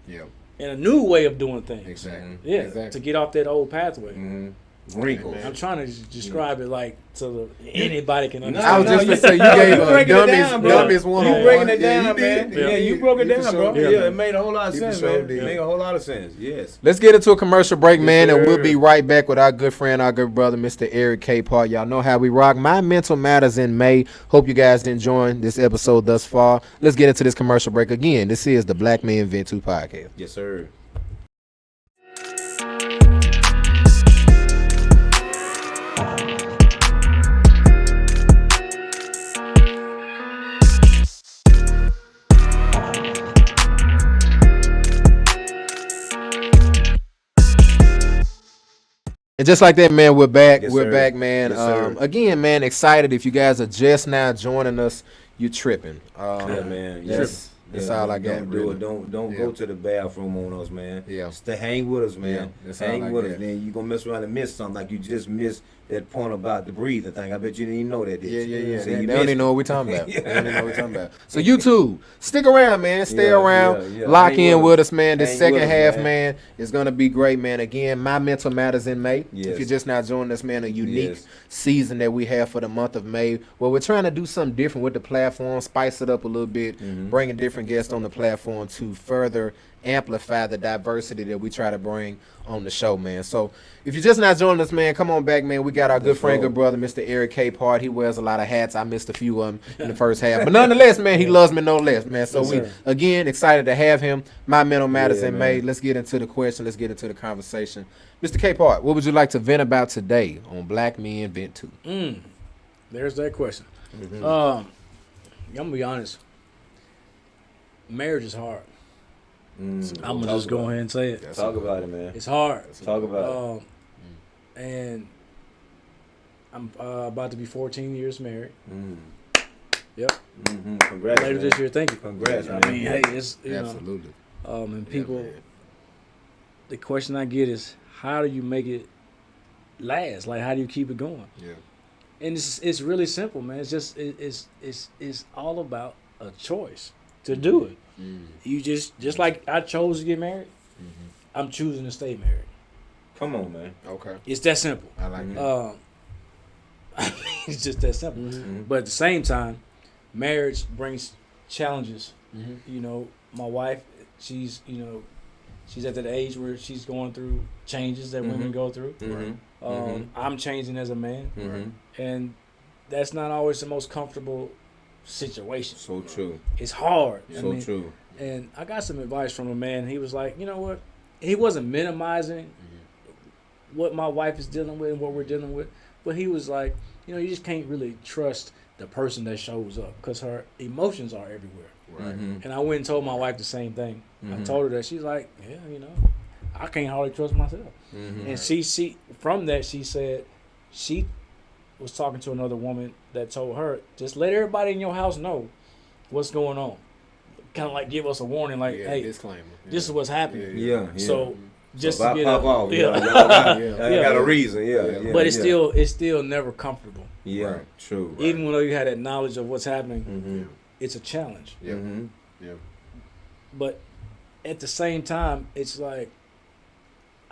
And a new way of doing things. Exactly. To get off that old pathway. Wrinkles. I'm trying to describe it like so anybody can understand. I was just going to say, you gave a dumbest one. You breaking it down, man. Yeah, you broke it down, bro. Yeah, it made a whole lot of sense, man. It made a whole lot of sense, yes. Let's get into a commercial break, man, and we'll be right back with our good friend, our good brother, Mr. Eric Capehart. Y'all know how we rock. My Mental Matters in May. Hope you guys enjoying this episode thus far. Let's get into this commercial break again. This is the Black Men Vent 2 podcast. Yes, sir. And just like that, man, we're back. Yes, we're sir. back, man. Yes, Again, man, excited. If you guys are just now joining us, you're tripping. Yeah, man. That's all I got. Don't go to the bathroom on us, man. Yeah. Stay hang with us, man. Hang with us. Then you gonna mess around and miss something like you just missed that point about the breathing thing. I bet you didn't even know that, did you? Yeah. So They don't even know what we're talking about. They don't even know what we're talking about. So YouTube, stick around, man. Stay around. Lock in with us, man. This second half, man, is gonna be great, man. Again, My Mental Matters in May. If you're just now joining us, man, a unique season that we have for the month of May. Well, we're trying to do something different with the platform, spice it up a little bit, bring a different guest on the platform to further amplify the diversity that we try to bring on the show, man. So if you're just not joining us, man, come on back, man. We got our good friend, good brother, Mr. Eric Capehart. He wears a lot of hats. I missed a few of them in the first half, but nonetheless, man, he loves me no less, man. So we again excited to have him. My Mental Matters in May. Let's get into the question. Let's get into the conversation. Mr. Capehart, what would you like to vent about today on Black Men Vent 2? There's that question. I'm gonna be honest. Marriage is hard. I'm gonna just go ahead and say it. Talk about it, man. It's hard. Talk about it. And I'm about to be 14 years married. Yep. Congrats, later this year. Thank you. Congrats, man. I mean, hey, it's Absolutely. And people, the question I get is, how do you make it last? Like, how do you keep it going? Yeah. And it's really simple, man. It's just it's all about a choice to do it. You just like I chose to get married, I'm choosing to stay married. Come on, man. Okay. It's that simple. I like that. It's just that simple. But at the same time, marriage brings challenges. You know, my wife, she's at that age where she's going through changes that women go through. I'm changing as a man, and that's not always the most comfortable situation. So true. It's hard. True. And I got some advice from a man. He was like, you know what? He wasn't minimizing what my wife is dealing with and what we're dealing with, but he was like, you know, you just can't really trust the person that shows up because her emotions are everywhere. Right. And I went and told my wife the same thing. I told her that. She's like, yeah, you know, I can't hardly trust myself. And she from that, she said she was talking to another woman that told her, just let everybody in your house know what's going on. Kind of like give us a warning, like, hey, disclaimer. This is what's happening. Yeah. So just so to get pop off. I got a reason. Yeah. But it's still never comfortable. Yeah. Right. True. Right. Even though you had that knowledge of what's happening, it's a challenge. Yeah. But at the same time, it's like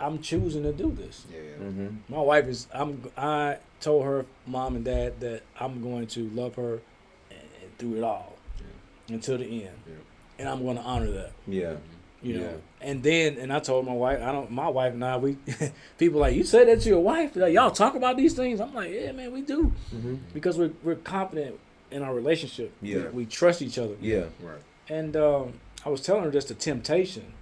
I'm choosing to do this. My wife is. I told her mom and dad that I'm going to love her and through it all until the end, and I'm going to honor that. You know, and I told my wife, my wife and I, we people like, you said that to your wife? Like, y'all talk about these things? I'm like, yeah, man, we do, because we're confident in our relationship. We trust each other. Right. And I was telling her just the temptation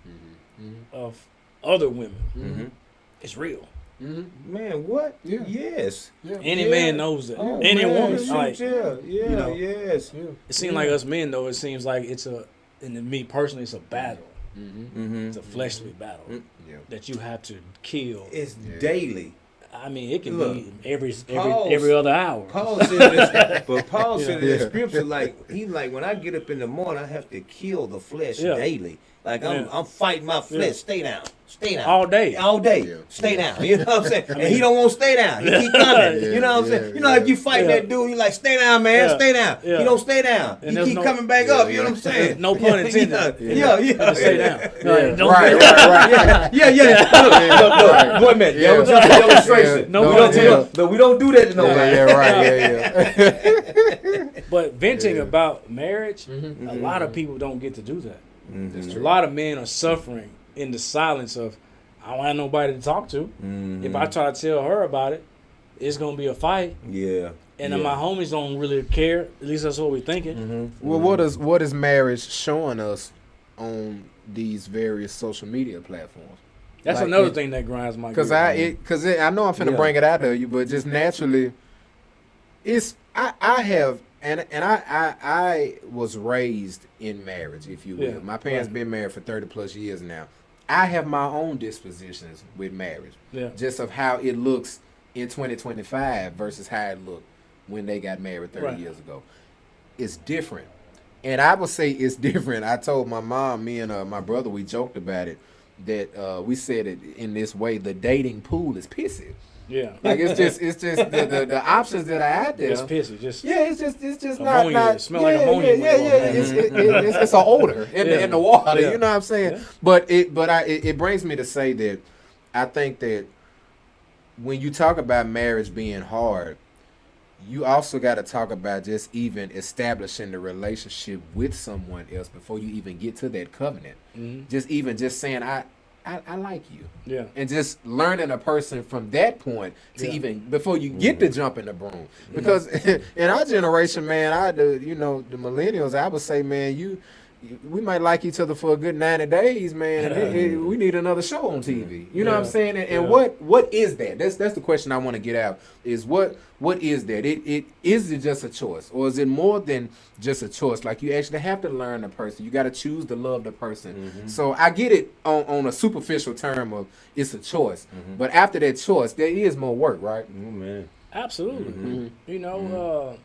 of other women. It's real. Man, what? Yeah. Yes. Yeah. Any man knows that. Oh, Any man, woman. shoot, Like, yes. Yeah. it seems like us men, though, it seems like it's and to me personally, it's a battle. It's a fleshly battle that you have to kill. It's daily. I mean, it can Look, be every Paul's- other hour. Paul said this, but Paul said in the scripture, like he's like, when I get up in the morning, I have to kill the flesh daily. Like I'm fighting my flesh. Stay down. All day. Stay down. You know what I'm saying? And he don't want to stay down. He keep coming. You know what I'm saying? You know, if you fight that dude, you like, stay down, man. Stay down. He don't stay down. And he keep coming back up. You know what I'm saying? No pun intended. Yeah. Stay down. Right. Look, wait a minute. Illustration. No, we don't do that to nobody. Yeah. But venting about marriage, a lot of people don't get to do that. A lot of men are suffering in the silence of, I don't have nobody to talk to. If I try to tell her about it, it's gonna be a fight. Yeah. And then my homies don't really care. At least that's what we're thinking. Well, what is marriage showing us on these various social media platforms? That's like another thing that grinds my gears. I know I'm finna bring it out to you, but just naturally, I was raised in marriage, if you will. Yeah, My parents been married for 30 plus years now. I have my own dispositions with marriage, just of how it looks in 2025 versus how it looked when they got married 30 years ago. It's different. And I would say it's different. I told my mom, me and my brother, we joked about it, that we said it in this way: the dating pool is pissy. Yeah, like it's just the options that are out there. It's pissy. It's just ammonia. not. It smell like ammonia. It's an odor in the water. Yeah. You know what I'm saying? Yeah. But it brings me to say that I think that when you talk about marriage being hard, you also got to talk about just even establishing the relationship with someone else before you even get to that covenant. Just saying I like you. Yeah. And just learning a person from that point to even before you get to jump in the broom. Because in our generation, man, the millennials, I would say, man, we might like each other for a good 90 days, man. And we need another show on TV. You know what I'm saying? And what is that? That's the question I want to get out. Is what is that? Is it just a choice, or is it more than just a choice? Like, you actually have to learn the person. You got to choose to love the person. So I get it on a superficial term of it's a choice, but after that choice, there is more work, right? Oh man, absolutely. You know,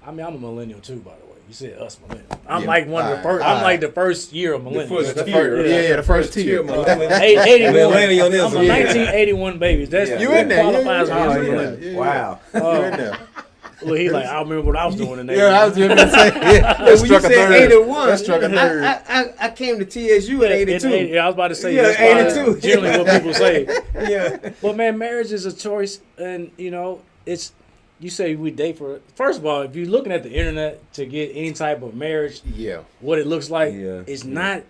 I mean, I'm a millennial too, by the way. You said us millennial. I'm like one of the first. I'm like the first year of millennial. The first tier. 81. Millennialism. I'm a 1981 baby. That's you in there? Qualifies me. Wow. You in there? Well, he's like, I remember what I was doing in there. Yeah, I was just gonna say. When you said 81, that struck a nerve. I came to TSU in 82. Yeah, I was about to say. Yeah, 82. Generally, what people say. Yeah. But man, marriage is a choice, and it's. You say we date for. First of all, if you're looking at the internet to get any type of marriage, what it looks like, it's not.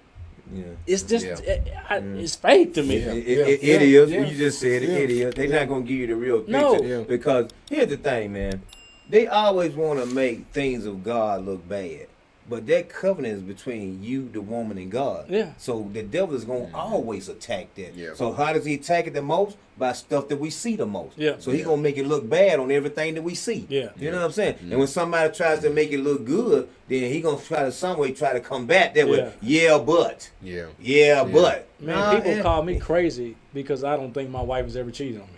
Yeah. It's just it's fake to me. It is. You just said it is. They're not gonna give you the real picture because here's the thing, man. They always want to make things of God look bad. But that covenant is between you, the woman, and God. Yeah. So the devil is going to always attack that. Yeah. So how does he attack it the most? By stuff that we see the most. Yeah. So he's going to make it look bad on everything that we see. Yeah. You know what I'm saying? And when somebody tries to make it look good, then he's going to try to some way try to combat that with, but. Yeah, but. Man, people call me crazy because I don't think my wife has ever cheated on me.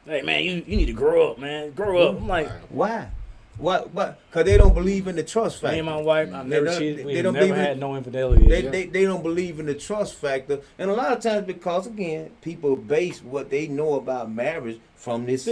Hey, man, you need to grow up, man. Grow up. I'm like, why? What? Because they don't believe in the trust factor. Me and my wife, I've never cheated. We never had no infidelity. They don't believe in the trust factor, and a lot of times because again, people base what they know about marriage from these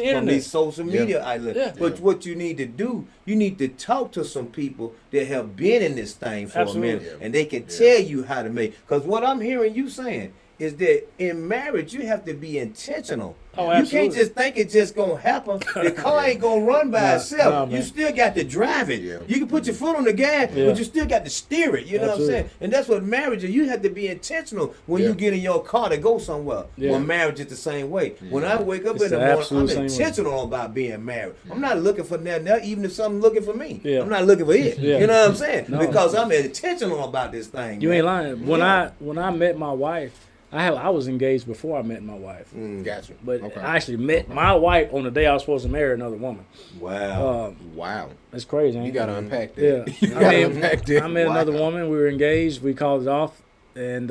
social media outlets. Yeah. But what you need to do, you need to talk to some people that have been in this thing for a minute, and they can tell you how to make. Because what I'm hearing you saying is that in marriage you have to be intentional. Oh, you absolutely. can't just think it's just gonna happen. The car ain't gonna run by itself. man. You still got to drive it. Yeah. You can put your foot on the gas, Yeah. but you still got to steer it. You know Absolutely. what I'm saying? And that's what marriage is. You have to be intentional when you get in your car to go somewhere. Yeah. Well, marriage is the same way. When I wake up It's in the the morning, absolute I'm same way. intentional about being married. I'm not looking for nothing else, even if something's looking for me. Yeah. I'm not looking for it. Yeah. You know what I'm saying? No. Because I'm intentional about this thing. You man. ain't lying. When I met my wife, I was engaged before I met my wife. Gotcha. But Okay. I actually met my wife on the day I was supposed to marry another woman. Wow. Wow. It's crazy. Ain't You gotta unpack that. Yeah. You gotta I mean, unpack that. I met Wow. another woman. We were engaged. We called it off, and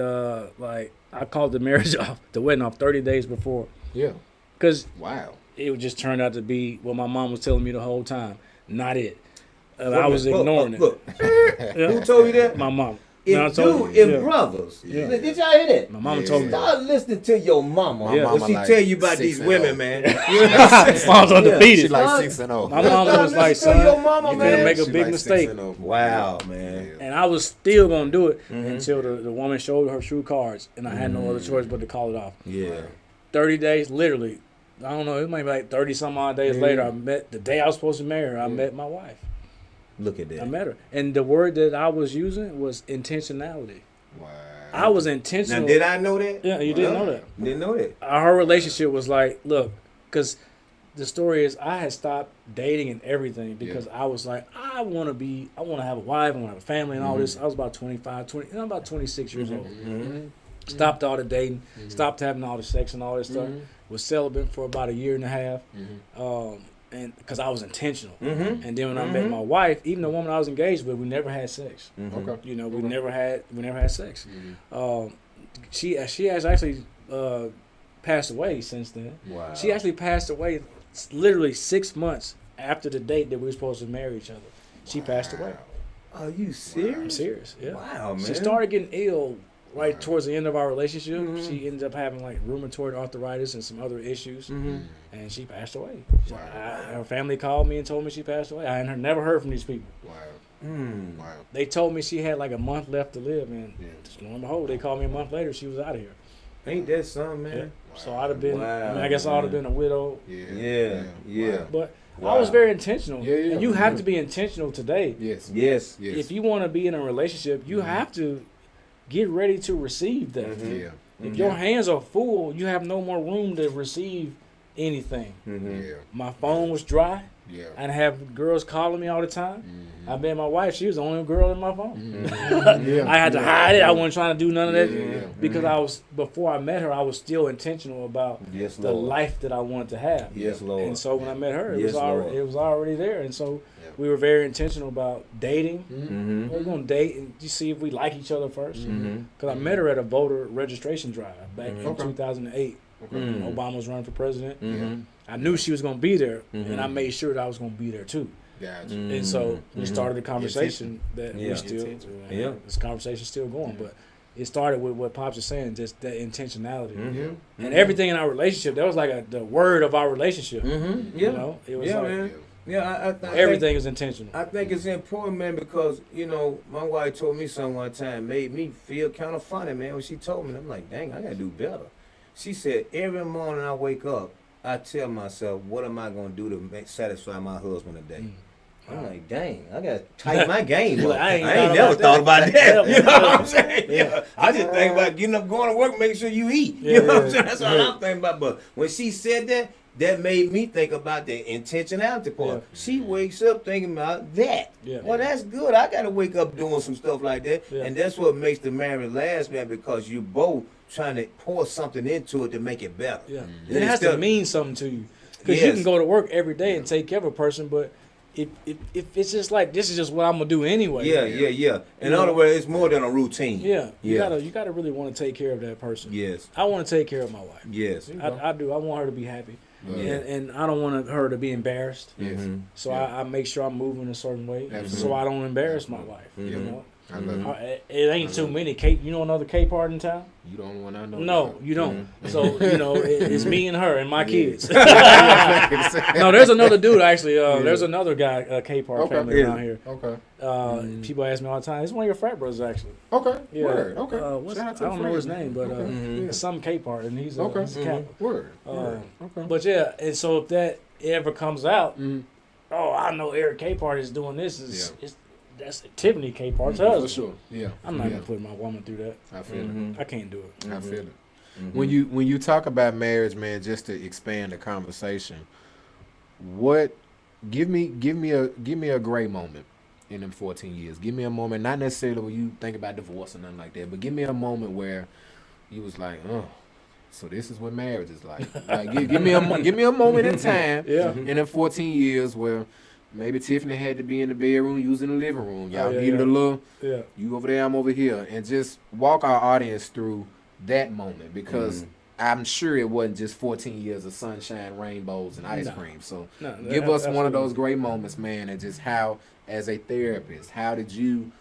like I called the marriage off, the wedding off 30 days before, Yeah. because Wow. it would just turned out to be what my mom was telling me the whole time. Not it. And Wait a I was minute. ignoring it. Look. Yeah. Who told you that? My mom. Man, I If told you. Yeah. brothers, Yeah. did y'all hear that? My mama Yeah. told me. Start listening to your mama. My Yeah. When mama she like tell you about 6 these and women, 0. man. You know what I'm saying? Mom's undefeated. She like Son, 6-0. My mom was Listen like, to son, your mama, you man. finna make a She big like mistake. 6-0. Wow, man. And I was still gonna do it until the woman showed her true cards, and I had no other choice but to call it off. Yeah. 30 days, literally. I don't know. It might be like 30 some odd days later. I met the day I was supposed to marry her. I met my wife. Look at that. I met her, and the word that I was using was intentionality. Wow. I was Now, intentional. did I know that? Yeah, you didn't know that. Didn't know that. Her relationship was like, look, because the story is I had stopped dating and everything because I was like, I want to have a wife, I want to have a family and all this. I was about 25, 20, and I'm about 26 years old. Stopped all the dating, stopped having all the sex and all this stuff. Was celibate for about a year and a half, and because I was intentional. And then when I met my wife, even the woman I was engaged with, we never had sex. Okay. You know, we never had sex. She has actually passed away since then. Wow. She actually passed away literally 6 months after the date that we were supposed to marry each other. She passed away. Are you I'm serious? serious. Yeah. Wow, man. She started getting ill right towards the end of our relationship. She ended up having like rheumatoid arthritis and some other issues, and she passed away. Her family called me and told me she passed away. I had never heard from these people. Wow. Mm. Wow. They told me she had like a month left to live, and lo and behold, they called me a month later. She was out of here. Ain't that something, man? Yeah. So I'd have been. Wow, I mean, I guess I'd have been a widow. Yeah. Wow. But Wow. I was very intentional. Yeah, yeah. And you have to be intentional today. Yes. Yes. Yes. If you want to be in a relationship, you have to get ready to receive that. Yeah. If your hands are full, you have no more room to receive anything. Yeah. My phone was dry. Yeah. I have girls calling me all the time. I met my wife. She was the only girl in my phone. Yeah. I had to hide it. I wasn't trying to do none of that Yeah. because before I met her, I was still intentional about Yes, the Lord. life that I wanted to have. Yes, Lord. And so when I met her, it Yes, was already Lord. it was already there. And so Yeah. we were very intentional about dating. Mm-hmm. We're gonna date and just see if we like each other first. Because I met her at a voter registration drive back in 2008. When Obama was running for president. I knew she was gonna be there, and I made sure that I was gonna be there too. Gotcha. And so we started a conversation that Yeah. we still, Yeah. this conversation's still going, but it started with what Pops is saying, just that intentionality. Yeah. And everything in our relationship, that was like the word of our relationship. Yeah. You know, it was Yeah, like man. Yeah, I everything is intentional. I think it's important, man, because, you know, my wife told me something one time, made me feel kind of funny, man, when she told me. I'm like, dang, I got to do better. She said, every morning I wake up, I tell myself, what am I going to do to satisfy my husband today? I'm like, dang, I got to tighten my game up. Like, I I ain't ain't never thought about that. You know what I'm saying? Yeah. I just think about getting up, going to work, making sure you eat. Yeah, You know what I'm yeah. saying? That's all I'm thinking about. But when she said that, that made me think about the intentionality part. Yeah. She wakes up thinking about that. Yeah. Well, that's good. I got to wake up doing some stuff like that. Yeah. And that's what makes the marriage last, man, because you both trying to pour something into it to make it better. Yeah, And it has to instead- mean something to you, because you Yes. can go to work every day and take care of a person, but if it's just like this is just what I'm gonna do anyway. Yeah. In You other know? words, it's more than a routine. Yeah, you Yeah. gotta really want to take care of that person. Yes. I want to take care of my wife. Yes. I do. I want her to be happy, Yeah. and I don't want her to be embarrassed. Yes. Mhm. So Yeah. I make sure I'm moving a certain way, Absolutely. so I don't embarrass my wife. Yeah. You know, I love it. It ain't too many. You know another Capehart in town? You the only one I know. No, you don't. Mm-hmm. So, it's me and her and my kids. No, there's another dude, actually. There's another guy, Capehart family around here. Okay. People ask me all the time. He's one of your frat brothers, actually. Okay. Yeah. Word. Okay. I don't know his name, but it's some Capehart, and he's a Cap. Word. Okay. But yeah, and so if that ever comes out, I know Eric Capehart is doing this. That's Tiffany Capehart's husband. For sure. Yeah. I'm not gonna put my woman through that. I feel it. I can't do it. I feel it. When you talk about marriage, man, just to expand the conversation, give me a great moment in them 14 years. Give me a moment, not necessarily when you think about divorce or nothing like that, but give me a moment where you was like, oh, so this is what marriage is like. Like give me a moment in time in them 14 years where maybe Tiffany had to be in the bedroom, you was in the living room. Y'all needed a little, you over there, I'm over here. And just walk our audience through that moment, because I'm sure it wasn't just 14 years of sunshine, rainbows, and ice cream. So give us one of those great moments, man, and just how, as a therapist, how did you,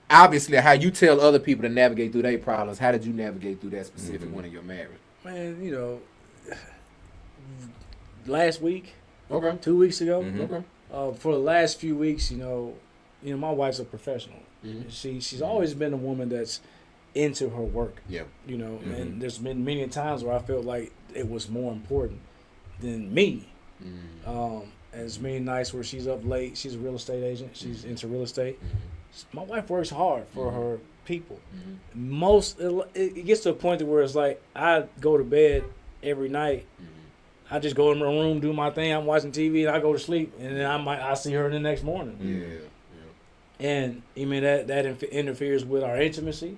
obviously, how you tell other people to navigate through their problems, how did you navigate through that specific one in your marriage? Man, last week, 2 weeks ago, for the last few weeks, my wife's a professional. She's always been a woman that's into her work. And there's been many times where I felt like it was more important than me. And it's really nice where she's up late. She's a real estate agent. She's into real estate. My wife works hard for her people. It gets to a point where it's like I go to bed every night. I just go in my room, do my thing. I'm watching TV, and I go to sleep, and then I see her the next morning. And that interferes with our intimacy.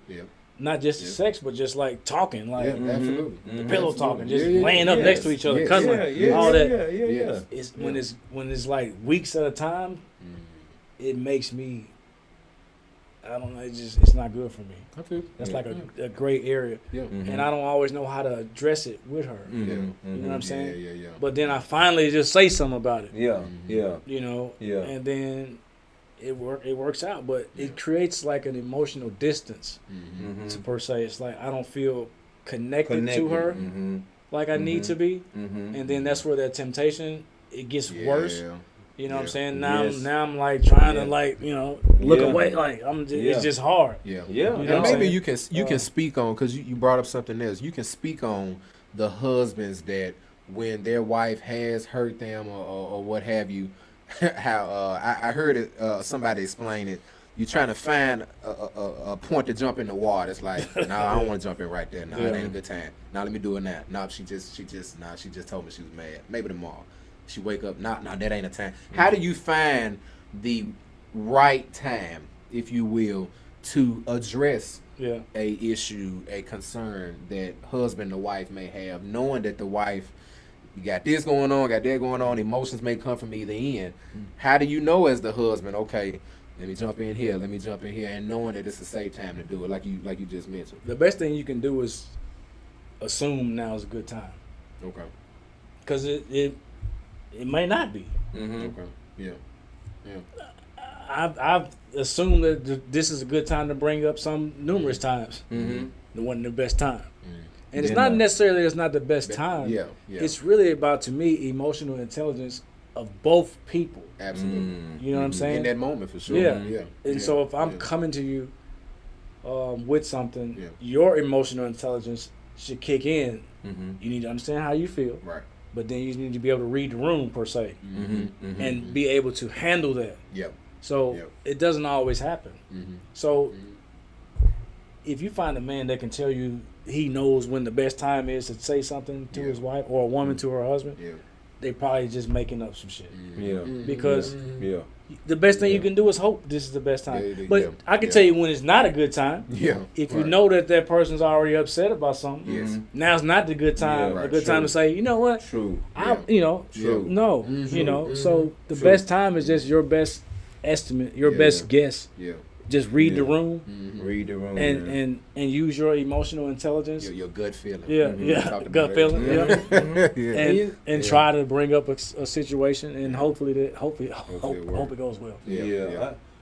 Not just sex, but just like talking, like absolutely, the pillow talking, just laying up next to each other, cuddling, all that. It's when it's like weeks at a time, it makes me. I don't know. It's not good for me. That's like a gray area, and I don't always know how to address it with her. You know what I'm saying? But then I finally just say something about it. And then it works out, but it creates like an emotional distance. To per se, it's like I don't feel connected to her like I need to be, and then that's where that temptation it gets worse. You know what I'm saying? Now I'm like trying to look away. Like it's just hard. And maybe you can speak on, because you brought up something else. You can speak on the husbands that when their wife has hurt them or what have you. How I heard it. Somebody explain it. You're trying to find a point to jump in the water. It's like, no, I don't want to jump in right there. No, it ain't a good time. Now let me do it now. No, she just told me she was mad. Maybe tomorrow. She wake up. No, that ain't a time. How do you find the right time, if you will, to address a issue, a concern that husband or wife may have, knowing that the wife, you got this going on, got that going on, emotions may come from either end. How do you know as the husband, okay, let me jump in here, and knowing that it's a safe time to do it, like you just mentioned? The best thing you can do is assume now is a good time. Okay. Because it may not be. Okay. Yeah. I've assumed that this is a good time to bring up some numerous times. It wasn't the best time. And it's not necessarily it's not the best time. It's really about, to me, emotional intelligence of both people. Absolutely. You know what I'm saying? In that moment, for sure. And so if I'm coming to you with something, your emotional intelligence should kick in. You need to understand how you feel. Right. But then you need to be able to read the room, per se, and be able to handle that. So it doesn't always happen. So if you find a man that can tell you he knows when the best time is to say something to his wife, or a woman to her husband, they probably just making up some shit. Because the best thing you can do is hope this is the best time. But I can tell you when it's not a good time. If you know that person's already upset about something, now's not the good time. A good time to say, you know what? True. No. So the best time is just your best estimate, your best guess. Just read the room. Read the room. And use your emotional intelligence. Your gut feeling. Gut feeling. And try to bring up a situation, and hopefully it goes well.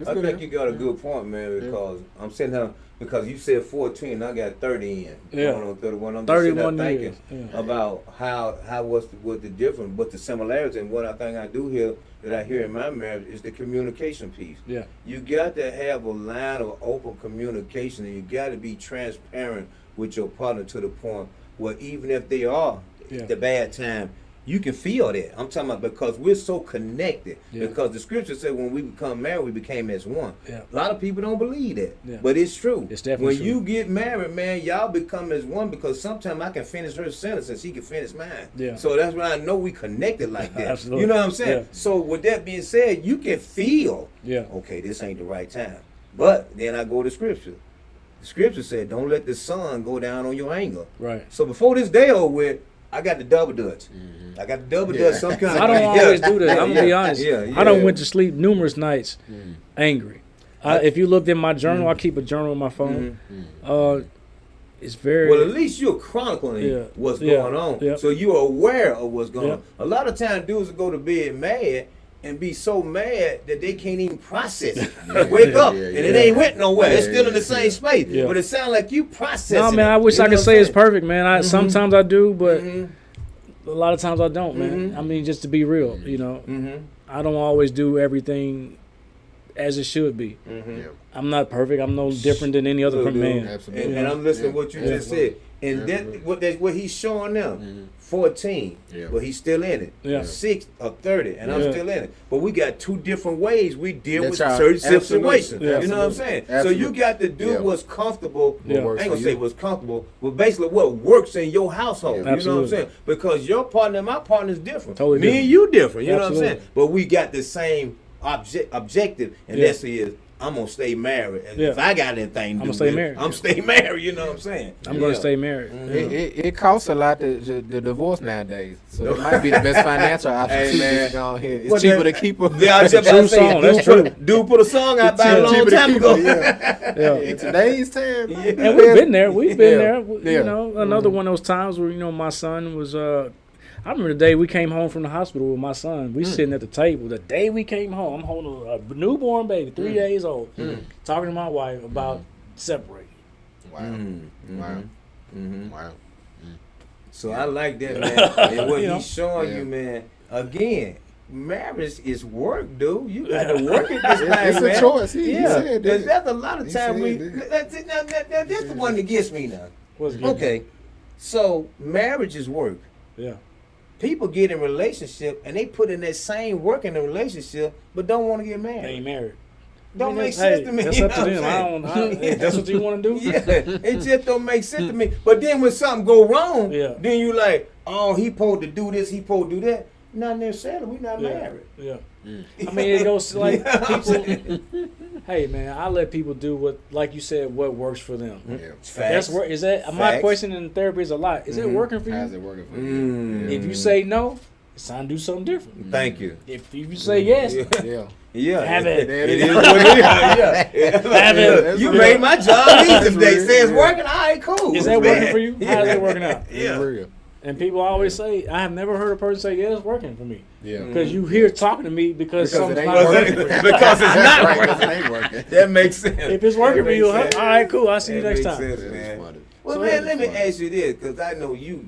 I think you got a good point, man, because I'm sitting here, because you said 14, I got 30 in. Yeah. Going on 31. I'm 31 just years. thinking about how what's the difference, but the similarities, and what I think I do here, that I hear in my marriage, is the communication piece. Yeah. You got to have a line of open communication, and you got to be transparent with your partner to the point where even if they are the bad time, you can feel that. I'm talking about because we're so connected. Yeah. Because the scripture said when we become married, we became as one. Yeah. A lot of people don't believe that. Yeah. But it's true. It's definitely when true. you get married, man, y'all become as one, because sometimes I can finish her sentence and she can finish mine. Yeah. So that's why I know we connected like that. Absolutely. You know what I'm saying? Yeah. So with that being said, you can feel, okay, this ain't the right time. But then I go to scripture. The scripture said, don't let the sun go down on your anger. Right. So before this day over with, I got the double dutch. Mm-hmm. I got the double dutch. Some kind of. I don't always do that. I'm gonna be honest. I don't went to sleep numerous nights angry. If you looked in my journal, I keep a journal on my phone. It's very well. At least you're chronicling what's going on, so you're aware of what's going on. A lot of times, dudes will go to bed mad and be so mad that they can't even process it. Wake up and it ain't went nowhere. It's still in the same space, but it sounds like you processing. No, man, I wish I could say it's perfect, man. Sometimes I do, but a lot of times I don't, man. I mean, just to be real, you know, I don't always do everything as it should be. I'm not perfect. I'm no different than any other man. Absolutely. And I'm listening to what you just said. And what he's showing them, 14, but he's still in it. 6 or 30, and I'm still in it. But we got two different ways we deal with certain situations. You know what I'm saying? So you got to do what's comfortable. I ain't gonna say what's comfortable, but basically what works in your household. You know what I'm saying? Because your partner and my partner is different. Totally Me and you different. You know what I'm saying? But we got the same objective, and that's I'm gonna stay married. And if I got anything to do with it, I'm stay married. You know what I'm saying? I'm gonna stay married. It costs a lot to divorce nowadays, so it might be the best financial option. Hey, man. It's cheaper to keep her. That's true. That's true. Dude put a song out about a long time ago. In today's time, and we've been there. We've been there. You know, another one of those times where my son was. I remember the day we came home from the hospital with my son. We sitting at the table. The day we came home, I'm holding a newborn baby, 3 days old, talking to my wife about separating. Wow. Wow. So I like that, man. And what he's showing you, man, again, marriage is work, dude. You got to work at this thing, man. It's a choice. He said that. That's a lot of time that's the one that gets me now. Okay, so marriage is work. Yeah. People get in relationship and they put in that same work in the relationship, but don't want to get married. They ain't married. Don't make sense to me. That's up to them. That's what you want to do? Yeah, it just don't make sense to me. But then when something go wrong, then you like, oh, he supposed to do this, he supposed to do that. Not necessarily. We not married. Yeah. I mean, it goes like people. Hey, man, I let people do what, like you said, what works for them. That's work. Is that my question in therapy is a lot? Is it working for you? How's it working for you? If you say no, it's time to do something different. Thank you. If you say yes, have it. It is what it is. Have it. You made my job easy today. Say it's working. All right, cool. Is that working for you? How's it working out? Yeah. And people always say, I have never heard a person say, yeah, it's working for me. Yeah. Because you hear talking to me because something's not working. Because it's not working. It ain't working. That makes sense. If it's working for you, all right, cool. I'll see you next time. Sense, man. Well, man, let me ask you this, because I know you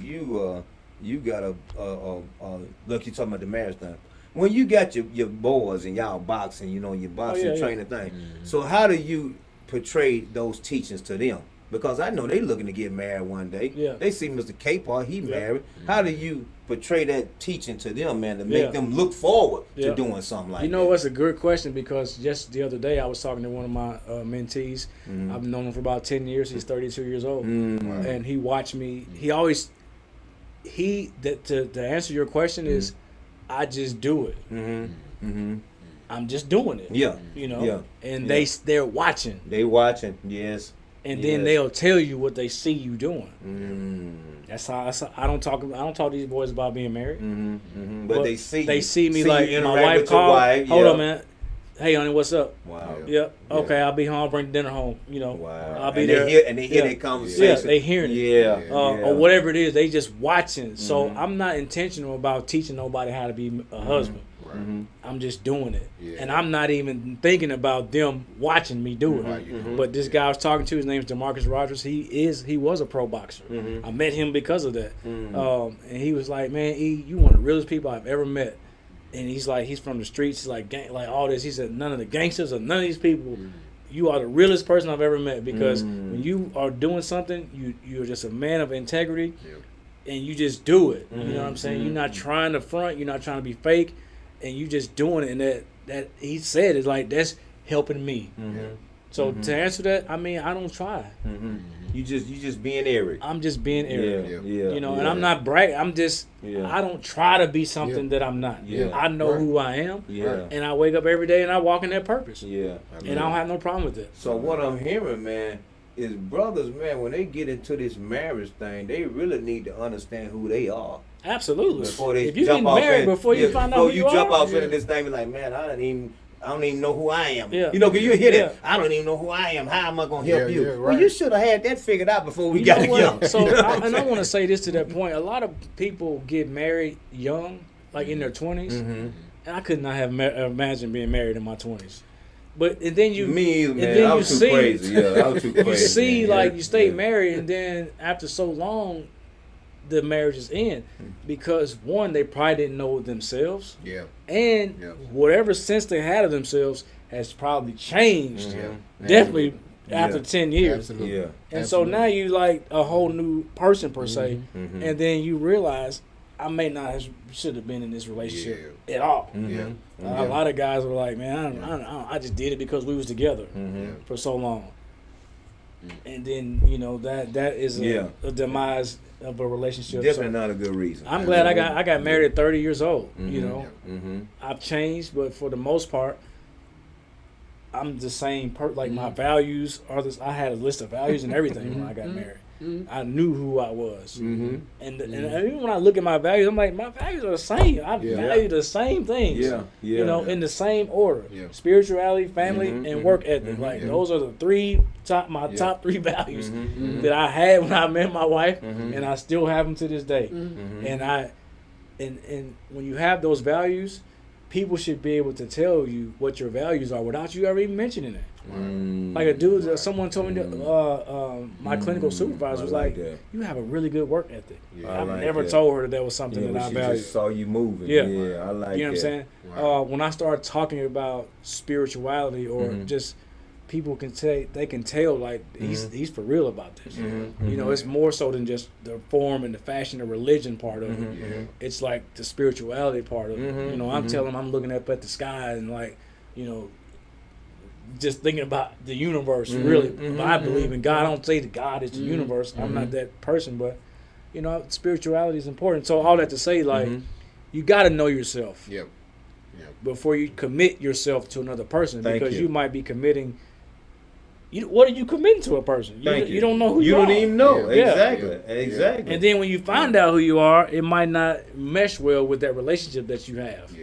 got look, you talking about the marriage thing. When you got your boys and y'all boxing, your boxing training thing. So how do you portray those teachings to them? Because I know they looking to get married one day. Yeah. They see Mr. Capehart, he married. How do you portray that teaching to them, man, to make them look forward to doing something like that? You know, that's a good question, because just the other day I was talking to one of my mentees. I've known him for about 10 years. He's 32 years old. And he watched me. To answer your question is, I just do it. I'm just doing it. Yeah. And they're watching. They watching, yes. And then they'll tell you what they see you doing. That's how I don't talk to these boys about being married. But they see me like my wife called. Hold on, man. Hey, honey, what's up? Wow. Yep. Okay, I'll be home. I'll bring dinner home. Wow. I'll be there. They hear that conversation. Yeah, they hearing it. Yeah. Or whatever it is, they just watching. So I'm not intentional about teaching nobody how to be a husband. I'm just doing it, and I'm not even thinking about them watching me do it. But this guy I was talking to, his name's DeMarcus Rogers. He was a pro boxer. I met him because of that, and he was like, "Man, E, you one of the realest people I've ever met." And he's like, he's from the streets, like all this. He said, none of the gangsters or none of these people. You are the realest person I've ever met, because when you are doing something, you're just a man of integrity, and you just do it. You know what I'm saying? You're not trying to front. You're not trying to be fake, and you just doing it. And that he said is like, that's helping me. So to answer that, I mean, I don't try. You just being Eric. I'm just being Eric. You know, and I'm not bragging. I'm just I don't try to be something that I'm not. I know who I am. And I wake up every day and I walk in that purpose. And I don't have no problem with it. So what I'm hearing, man, is brothers, man, when they get into this marriage thing, they really need to understand who they are. Absolutely. Before they if you get married, before you find out who you are. Before you jump off into this thing, be like, man, I don't even know who I am. Yeah. You know, because you hear that. I don't even know who I am. How am I going to help you? Well, you should have had that figured out before we got together. So, I want to say this to that point. A lot of people get married young, like in their 20s. And I could not have imagined being married in my 20s. But and then you, me either, man. And then I was too crazy. I was too crazy. You see, man. Like you stay married, and then after so long, the marriages end because one, they probably didn't know themselves. And whatever sense they had of themselves has probably changed. Definitely after 10 years. Absolutely. And so now you like a whole new person per se, and then you realize I may not should have been in this relationship at all. A lot of guys were like, man, I just did it because we was together for so long. And then, you know, that is a demise of a relationship. Definitely not a good reason. I'm glad I got married at 30 years old. You know, I've changed, but for the most part, I'm the same like my values are this. I had a list of values and everything when I got married. I knew who I was, and even when I look at my values, I'm like, my values are the same. I value the same things. You know, in the same order: spirituality, family, and work ethic. Like those are the top three values that I had when I met my wife, and I still have them to this day. And when you have those values, people should be able to tell you what your values are without you ever even mentioning it. Like a dude, someone told me that my clinical supervisor was like, you have a really good work ethic. I've never told her that was something that I value. Just saw you moving. I like that. You know what I'm saying? Wow. When I start talking about spirituality or just people can tell like he's for real about this. You know, it's more so than just the form and the fashion, the religion part of it. It's like the spirituality part of it. You know, I'm telling him I'm looking up at the sky and like, you know, just thinking about the universe. Really, I believe in God. I don't say that God is the universe. I'm not that person, but you know, spirituality is important. So all that to say, like, you got to know yourself. Before you commit yourself to another person, because you might be committing. What are you committing to a person? You don't know who you are. You don't even know. Exactly. And then when you find out who you are, it might not mesh well with that relationship that you have.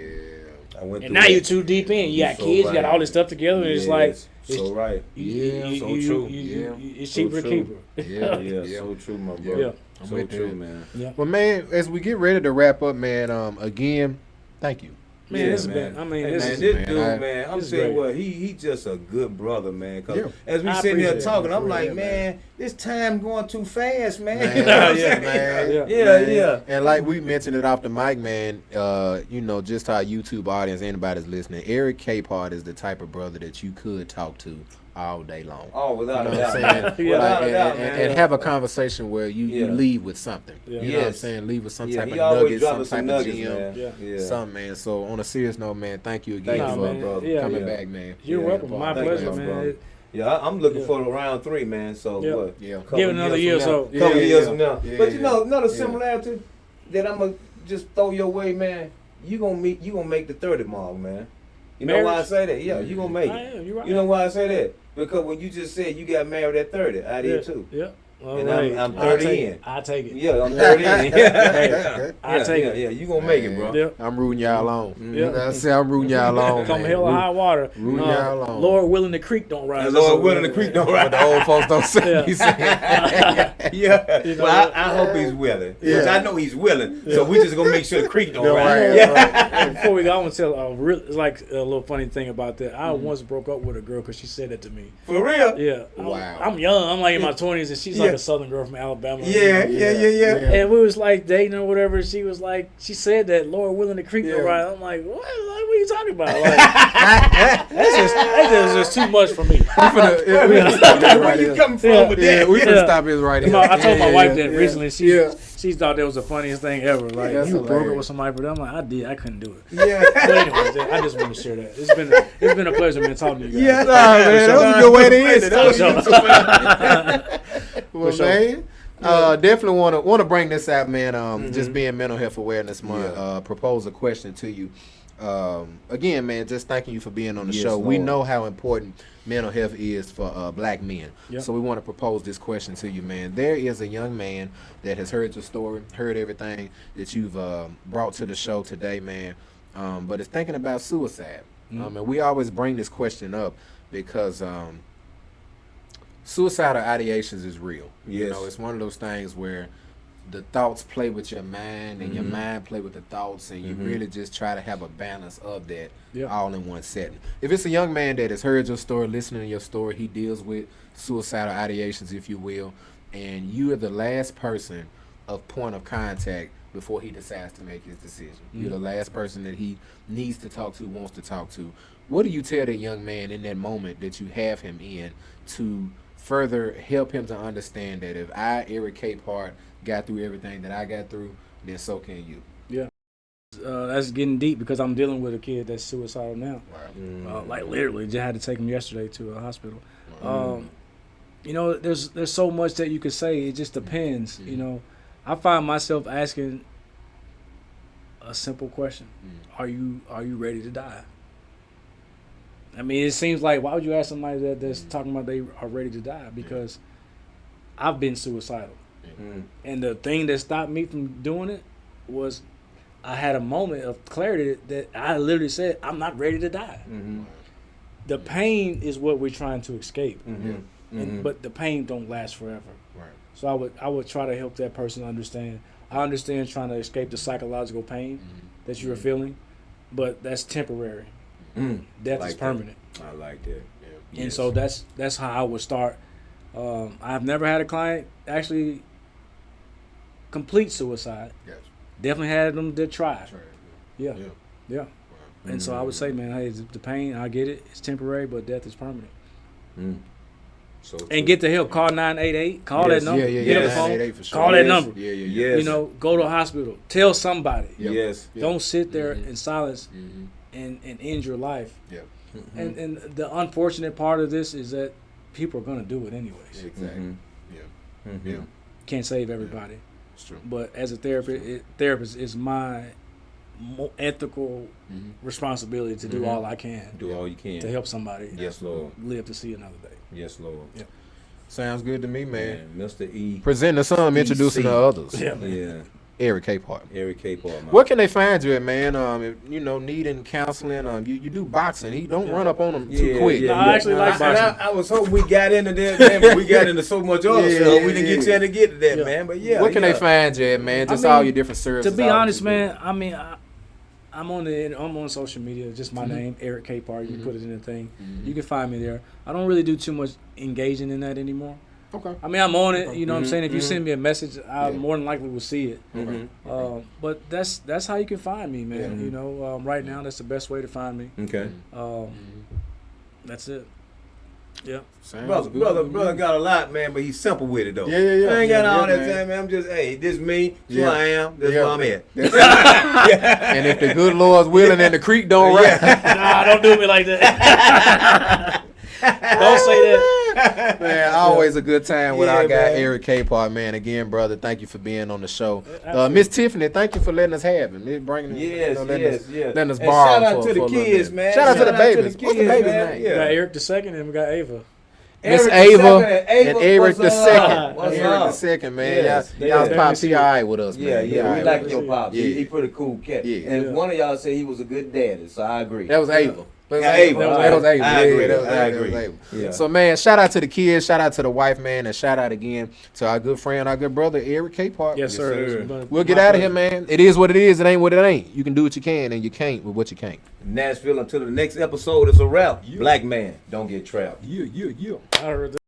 And now you're too deep in. You got kids, you got all this stuff together, and it's like so right. So true. It's cheaper to keep her. So true, my brother. So true, man. Well, man, as we get ready to wrap up, man, again, thank you. Man, this dude, man, I'm saying what he just a good brother, man. Cause as we sitting here talking, I'm like, man, this time going too fast, man. And like we mentioned it off the mic, man. You know, just our YouTube audience, anybody's listening. Eric Capehart is the type of brother that you could talk to all day long. Oh, without a doubt. And have a conversation where you leave with something. You know what I'm saying? Leave with some type of nugget, some type of gem, something, man. So on a serious note, man, thank you again for coming back, man. You're welcome. My pleasure, man. I'm looking for round 3, man. So what? Give it another year or so. Couple years from now. But you know, another similarity that I'm gonna just throw your way, man. You gonna make the 30 mark, man. You know why I say that? Yeah, you gonna make it. You're right. You know why I say that? Because when you just said you got married at 30, I did too. Yeah. And I'm 30 in. I take it. Yeah, I'm 30 in. I take it. Yeah, you gonna make it, bro. Yep. I'm rooting y'all on. Yep. I say I'm rooting y'all on. Come hell or high water. Rooting y'all on. Lord willing, the creek don't rise. Lord willing, the creek don't rise. What the old folks don't say. Yeah. You know, Well, I hope he's willing. Because I know he's willing. So we just gonna make sure the creek don't rise. Right. Yeah. Before we go, I want to tell a little funny thing about that. I once broke up with a girl because she said that to me. For real? Yeah. Wow. I'm young. I'm like in my 20s, and she's like a Southern girl from Alabama. Yeah. And we was like dating or whatever. She was like, she said that Lord willing, the creek don't rise. I'm like, what? Like, what are you talking about? Like, that's just too much for me. Where you coming from with that? We can stop this right here. I told my wife that recently. She thought that was the funniest thing ever. Like, That's you broke hilarious. up with somebody for that. I'm like, I did. I couldn't do it. Yeah. But anyways, I just want to share that. It's been a pleasure, man, talking to you guys. Yeah. Man, that was a good way to end it. For Well, sure. man, definitely want to bring this out, man. Just being Mental Health Awareness Month. Propose a question to you. Again, man, just thanking you for being on the show. Lord. We know how important mental health is for black men. Yep. So we want to propose this question to you, man. There is a young man that has heard your story, heard everything that you've brought to the show today, man, but is thinking about suicide. And we always bring this question up because suicidal ideations is real. Yes. You know, it's one of those things where the thoughts play with your mind and your mind play with the thoughts, and you really just try to have a balance of that all in one setting. If it's a young man that has heard your story, listening to your story, he deals with suicidal ideations, if you will, and you are the last person of point of contact before he decides to make his decision. You're the last person that he needs to talk to, wants to talk to. What do you tell that young man in that moment that you have him in to further help him to understand that if I, Eric Capehart, got through everything that I got through, then so can you? Yeah. That's getting deep because I'm dealing with a kid that's suicidal now. Like literally, just had to take him yesterday to a hospital. You know, there's so much that you could say. It just depends. You know, I find myself asking a simple question: Are you ready to die? I mean, it seems like, why would you ask somebody that's talking about they are ready to die? Because I've been suicidal. And the thing that stopped me from doing it was I had a moment of clarity that I literally said, I'm not ready to die. The pain is what we're trying to escape. But the pain don't last forever. Right. So I would try to help that person understand. I understand trying to escape the psychological pain that you're feeling, but that's temporary. Death is permanent. I like that. Yeah. And so that's how I would start. I've never had a client actually complete suicide. Yes. Definitely had them that try. That's right. Yeah. And so I would say, man, hey, the pain, I get it. It's temporary, but death is permanent. So And get the help. Call 988. Call that number. Get on the phone. 988 for sure. Call that number. Yes. You know, go to a hospital. Tell somebody. Yes. Don't sit there in silence and end your life. And the unfortunate part of this is that people are going to do it anyways. Exactly. Can't save everybody. It's true. But as a therapist, it's my ethical responsibility to do all I can. Do all you can to help somebody. Yes, Lord. Live to see another day. Yes, Lord. Yeah. Sounds good to me, man. Mr. E. Presenting to some, introducing to others. Yeah. Eric Capehart. Eric Capehart. Where can they find you at, man? If, you know, needing counseling. You do boxing. He don't run up on them too quick. No, I actually like boxing. I was hoping we got into that, man, but we got into so much other stuff. We didn't get a chance to get to that, man. But where can they find you at, man? Just all your different services. To be honest, man, I mean, I'm on social media. Just my name, Eric Capehart. You can put it in the thing. You can find me there. I don't really do too much engaging in that anymore. Okay. I mean, I'm on it. You know what I'm saying? If you send me a message, I more than likely will see it. But that's how you can find me, man. You know, right now that's the best way to find me. Okay. That's it. Yeah. Brother got a lot, man, but he's simple with it though. Yeah. I ain't got all that time, man. I'm just, hey, this me, this who I am, this where I'm at. And if the good Lord's willing and the creek don't rise. Nah, don't do me like that. Don't say that. Man, always a good time with our guy Eric Capehart, man. Again, brother, thank you for being on the show. Miss Tiffany, thank you for letting us have him. Letting us borrow shout out to the kids, man. Shout out to the babies. What's the baby's name? We got Eric the second and we got Ava. Miss Ava and Eric the second. Eric the second, man. Yes, y'all pops, he all right with us, man. Yeah, we like your pops. Yeah. He pretty cool cat. Yeah. And one of y'all said he was a good daddy, so I agree. That was Ava. That was Ava. I agree. That was Ava. Yeah. So, man, shout out to the kids, shout out to the wife, man, and shout out again to our good friend, our good brother, Eric Capehart. Yes, sir. We'll get out of here, man. It is what it is. It ain't what it ain't. You can do what you can, and you can't with what you can't. Nashville, until the next episode is a wrap. Black man, don't get trapped. I heard that.